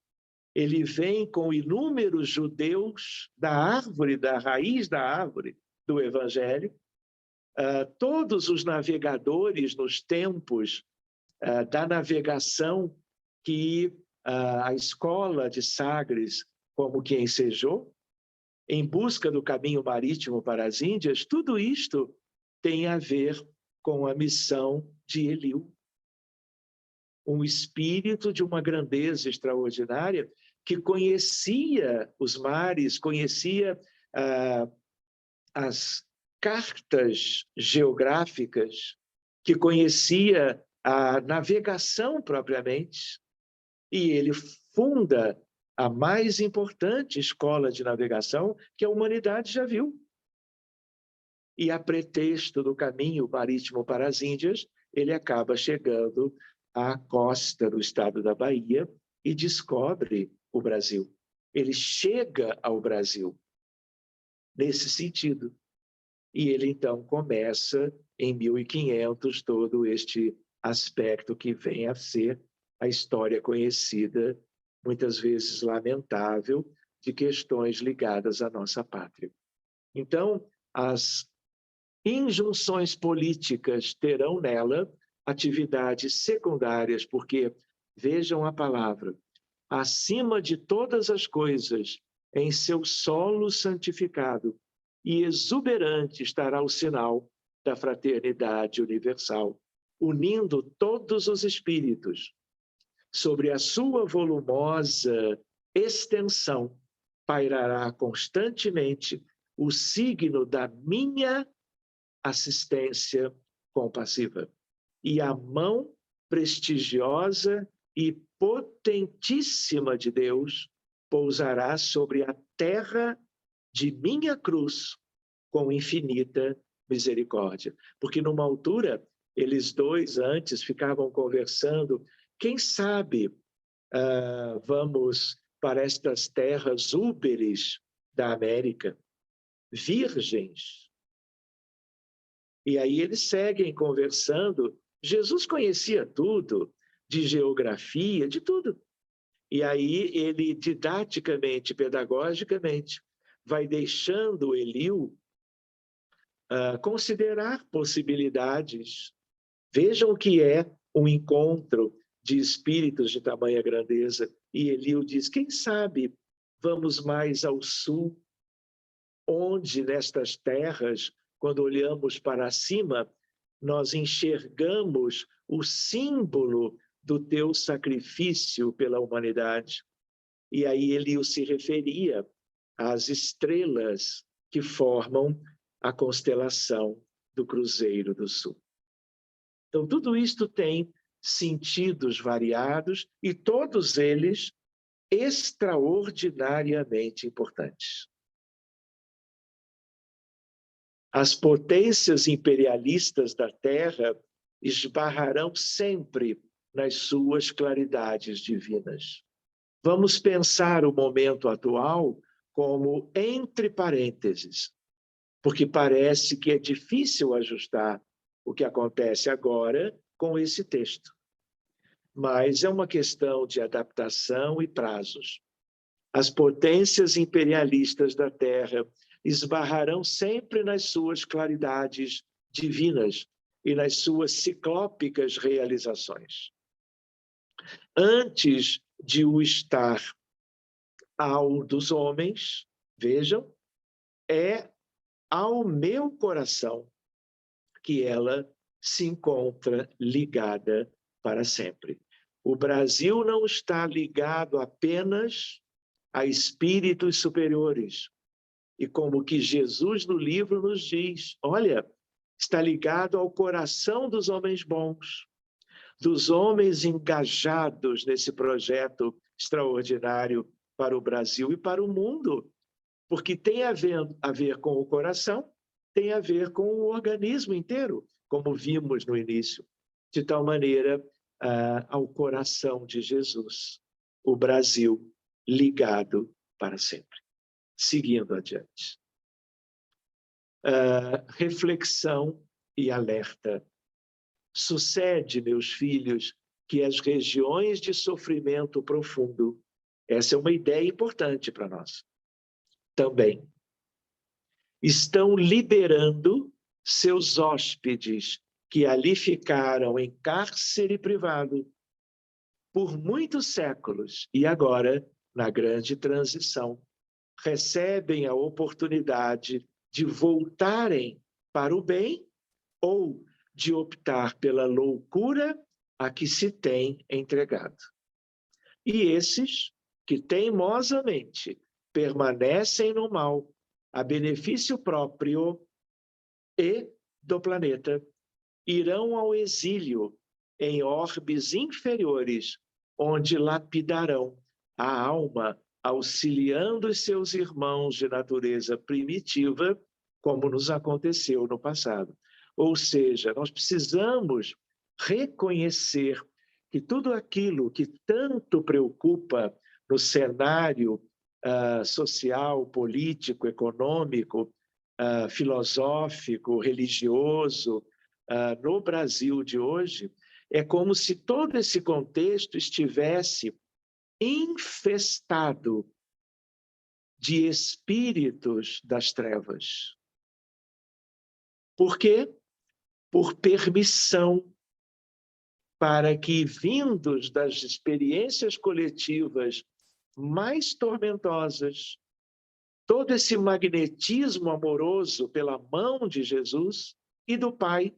ele vem com inúmeros judeus da árvore, da raiz da árvore do Evangelho, todos os navegadores nos tempos da navegação que a escola de Sagres como que ensejou, em busca do caminho marítimo para as Índias, tudo isto tem a ver com a missão de Eliú. Um espírito de uma grandeza extraordinária que conhecia os mares, conhecia as cartas geográficas, que conhecia a navegação propriamente, e ele funda a mais importante escola de navegação que a humanidade já viu. E a pretexto do caminho marítimo para as Índias, ele acaba chegando à costa do estado da Bahia e descobre o Brasil. Ele chega ao Brasil nesse sentido. E ele, então, começa, em 1500, todo este aspecto que vem a ser a história conhecida, muitas vezes lamentável, de questões ligadas à nossa pátria. Então, as injunções políticas terão nela atividades secundárias, porque, vejam a palavra, acima de todas as coisas, em seu solo santificado e exuberante estará o sinal da fraternidade universal, unindo todos os espíritos sobre a sua volumosa extensão, pairará constantemente o signo da minha assistência compassiva. E a mão prestigiosa e potentíssima de Deus pousará sobre a terra de minha cruz com infinita misericórdia. Porque numa altura, eles dois antes ficavam conversando, quem sabe vamos para estas terras úberes da América, virgens. E aí eles seguem conversando. Jesus conhecia tudo, de geografia, de tudo. E aí ele, didaticamente, pedagogicamente, vai deixando Eliú considerar possibilidades. Vejam o que é um encontro de espíritos de tamanha grandeza. E Eliú diz, quem sabe vamos mais ao sul, onde nestas terras, quando olhamos para cima, nós enxergamos o símbolo do teu sacrifício pela humanidade. E aí Eliú se referia às estrelas que formam a constelação do Cruzeiro do Sul. Então, tudo isto tem sentidos variados e todos eles extraordinariamente importantes. As potências imperialistas da Terra esbarrarão sempre nas suas claridades divinas. Vamos pensar o momento atual como entre parênteses, porque parece que é difícil ajustar o que acontece agora com esse texto. Mas é uma questão de adaptação e prazos. As potências imperialistas da Terra esbarrarão sempre nas suas claridades divinas e nas suas ciclópicas realizações. Antes de o estar ao dos homens, vejam, é ao meu coração que ela se encontra ligada para sempre. O Brasil não está ligado apenas a espíritos superiores. E como que Jesus no livro nos diz, olha, está ligado ao coração dos homens bons, dos homens engajados nesse projeto extraordinário para o Brasil e para o mundo, porque tem a ver com o coração, tem a ver com o organismo inteiro, como vimos no início, de tal maneira ao coração de Jesus, o Brasil ligado para sempre. Seguindo adiante. Reflexão e alerta. Sucede, meus filhos, que as regiões de sofrimento profundo, essa é uma ideia importante para nós, também, estão liberando seus hóspedes que ali ficaram em cárcere privado por muitos séculos e agora, na grande transição, recebem a oportunidade de voltarem para o bem ou de optar pela loucura a que se tem entregado. E esses que teimosamente permanecem no mal, a benefício próprio e do planeta, irão ao exílio em orbes inferiores, onde lapidarão a alma, auxiliando os seus irmãos de natureza primitiva, como nos aconteceu no passado. Ou seja, nós precisamos reconhecer que tudo aquilo que tanto preocupa no cenário social, político, econômico, filosófico, religioso, no Brasil de hoje, é como se todo esse contexto estivesse infestado de espíritos das trevas. Por quê? Por permissão para que, vindos das experiências coletivas mais tormentosas, todo esse magnetismo amoroso pela mão de Jesus e do Pai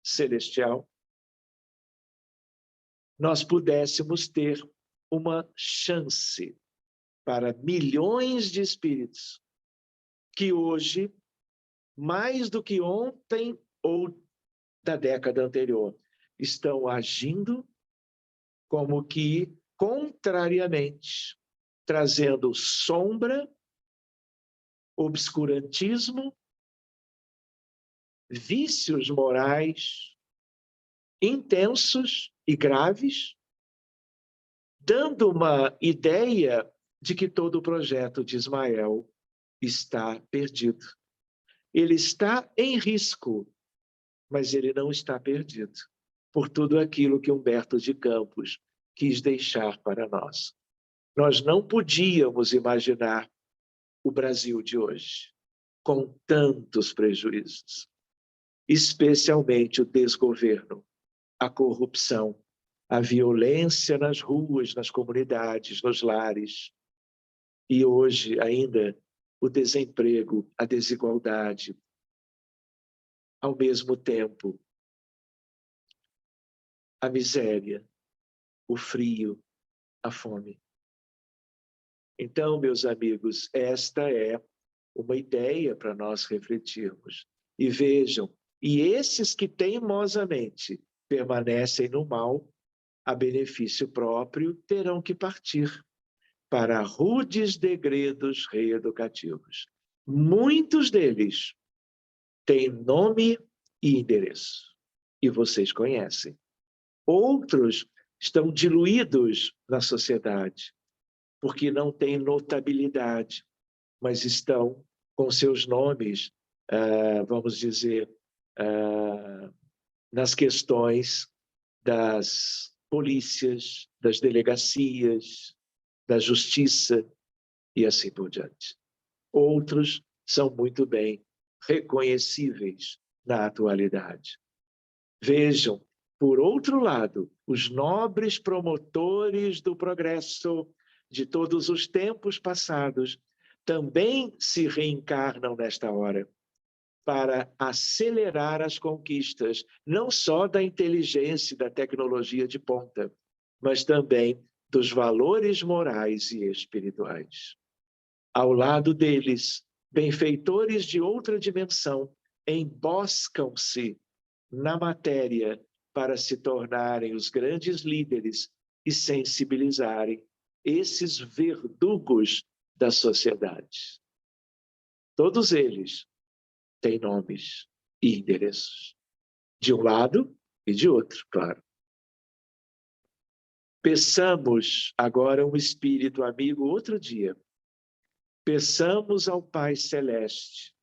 Celestial, nós pudéssemos ter uma chance para milhões de espíritos que hoje, mais do que ontem ou da década anterior, estão agindo como que contrariamente, trazendo sombra, obscurantismo, vícios morais intensos e graves, dando uma ideia de que todo o projeto de Ismael está perdido. Ele está em risco, mas ele não está perdido, por tudo aquilo que Humberto de Campos quis deixar para nós. Nós não podíamos imaginar o Brasil de hoje com tantos prejuízos, especialmente o desgoverno, a corrupção, a violência nas ruas, nas comunidades, nos lares. E hoje ainda o desemprego, a desigualdade. Ao mesmo tempo, a miséria, o frio, a fome. Então, meus amigos, esta é uma ideia para nós refletirmos. E vejam, e esses que teimosamente permanecem no mal, a benefício próprio, terão que partir para rudes degredos reeducativos. Muitos deles têm nome e endereço, e vocês conhecem. Outros estão diluídos na sociedade, porque não têm notabilidade, mas estão com seus nomes, vamos dizer, nas questões das polícias, das delegacias, da justiça e assim por diante. Outros são muito bem reconhecíveis na atualidade. Vejam, por outro lado, os nobres promotores do progresso de todos os tempos passados também se reencarnam nesta hora para acelerar as conquistas, não só da inteligência e da tecnologia de ponta, mas também dos valores morais e espirituais. Ao lado deles, benfeitores de outra dimensão emboscam-se na matéria para se tornarem os grandes líderes e sensibilizarem esses verdugos da sociedade. Todos eles têm nomes e endereços, de um lado e de outro, claro. Peçamos agora um espírito amigo outro dia. Peçamos ao Pai Celeste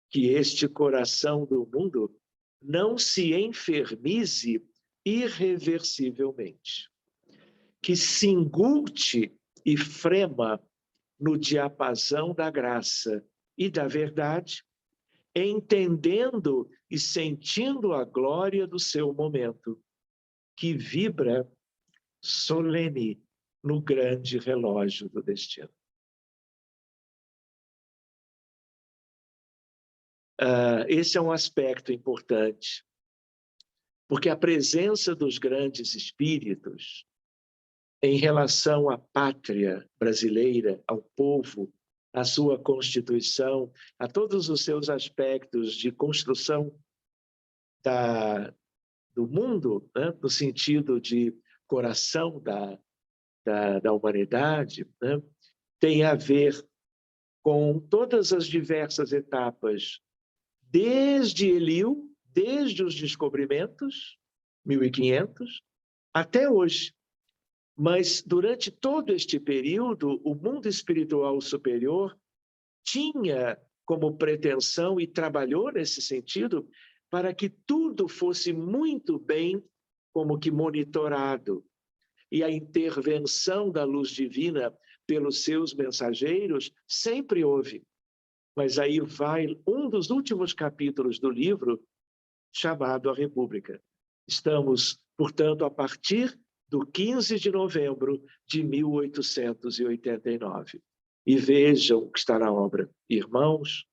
que este coração do mundo não se enfermize irreversivelmente, que se engulte e frema no diapasão da graça e da verdade, entendendo e sentindo a glória do seu momento, que vibra solene no grande relógio do destino. Esse é um aspecto importante, porque a presença dos grandes espíritos em relação à pátria brasileira, ao povo, à sua Constituição, a todos os seus aspectos de construção do mundo, né? No sentido de coração da humanidade, né? Tem a ver com todas as diversas etapas, desde Eliu, desde os descobrimentos, 1500, até hoje. Mas, durante todo este período, o mundo espiritual superior tinha como pretensão e trabalhou nesse sentido para que tudo fosse muito bem como que monitorado. E a intervenção da luz divina pelos seus mensageiros sempre houve. Mas aí vai um dos últimos capítulos do livro, chamado A República. Estamos, portanto, a partir do 15 de novembro de 1889. E vejam o que está na obra. Irmãos,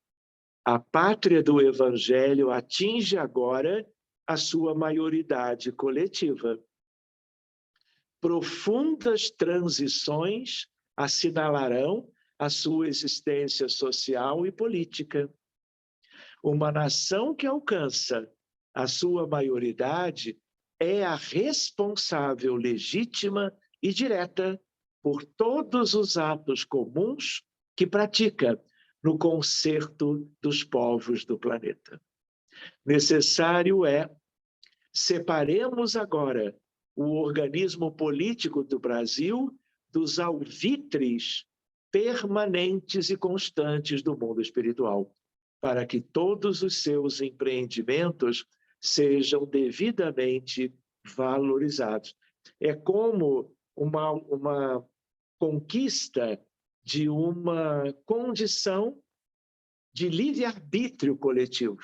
a pátria do Evangelho atinge agora a sua maioridade coletiva. Profundas transições assinalarão a sua existência social e política. Uma nação que alcança a sua maioridade é a responsável legítima e direta por todos os atos comuns que pratica no concerto dos povos do planeta. Necessário é separemos agora o organismo político do Brasil dos alvitres permanentes e constantes do mundo espiritual, para que todos os seus empreendimentos sejam devidamente valorizados. É como uma conquista de uma condição de livre-arbítrio coletivo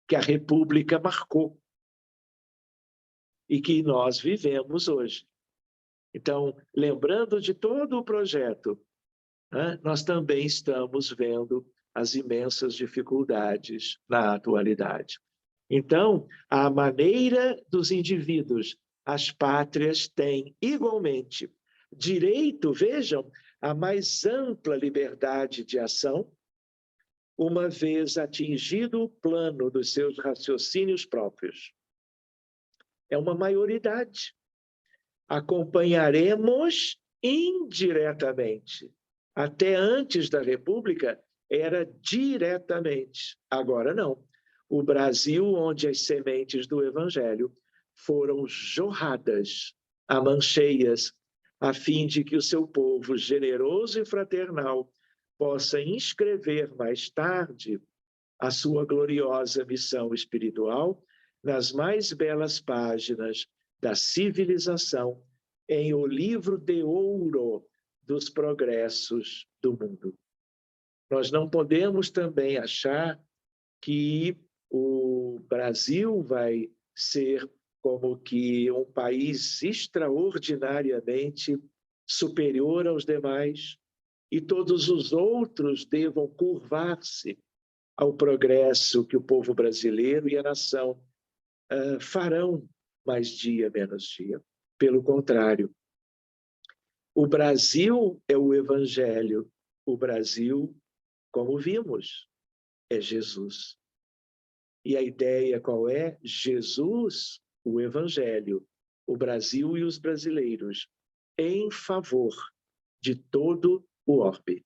que a República marcou e que nós vivemos hoje. Então, lembrando de todo o projeto, né, nós também estamos vendo as imensas dificuldades na atualidade. Então, a maneira dos indivíduos, as pátrias têm igualmente direito, vejam, à mais ampla liberdade de ação, uma vez atingido o plano dos seus raciocínios próprios. É uma maioridade. Acompanharemos indiretamente. Até antes da República, era diretamente. Agora não. O Brasil, onde as sementes do Evangelho foram jorradas a mancheias, a fim de que o seu povo generoso e fraternal possa inscrever mais tarde a sua gloriosa missão espiritual nas mais belas páginas da civilização em o livro de ouro dos progressos do mundo. Nós não podemos também achar que o Brasil vai ser como que um país extraordinariamente superior aos demais e todos os outros devam curvar-se ao progresso que o povo brasileiro e a nação farão mais dia, menos dia. Pelo contrário, o Brasil é o Evangelho. O Brasil, como vimos, é Jesus. E a ideia qual é? Jesus, o Evangelho, o Brasil e os brasileiros, em favor de todo o orbe.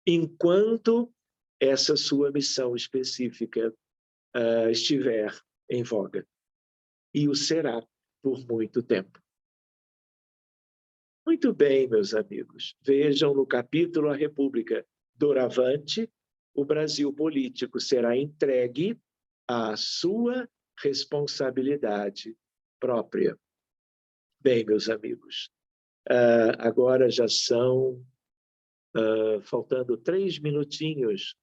Enquanto essa sua missão específica estiver em voga. E o será por muito tempo. Muito bem, meus amigos. Vejam no capítulo A República. Doravante, o Brasil político será entregue à sua responsabilidade própria. Bem, meus amigos, agora já são faltando 3 minutinhos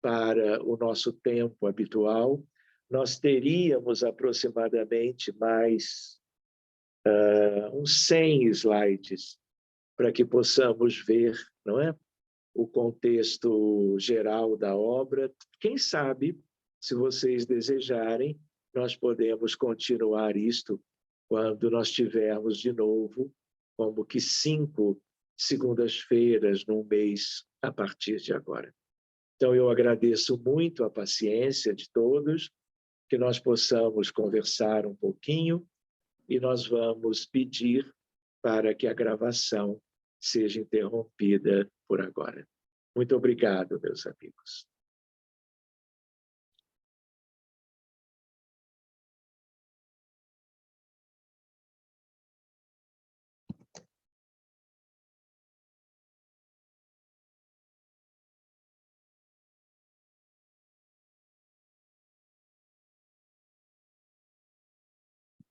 para o nosso tempo habitual. Nós teríamos aproximadamente mais uns 100 slides para que possamos ver, não é? O contexto geral da obra. Quem sabe, se vocês desejarem, nós podemos continuar isto quando nós tivermos de novo, como que 5 segundas-feiras num mês a partir de agora. Então, eu agradeço muito a paciência de todos, que nós possamos conversar um pouquinho e nós vamos pedir para que a gravação seja interrompida por agora. Muito obrigado, meus amigos.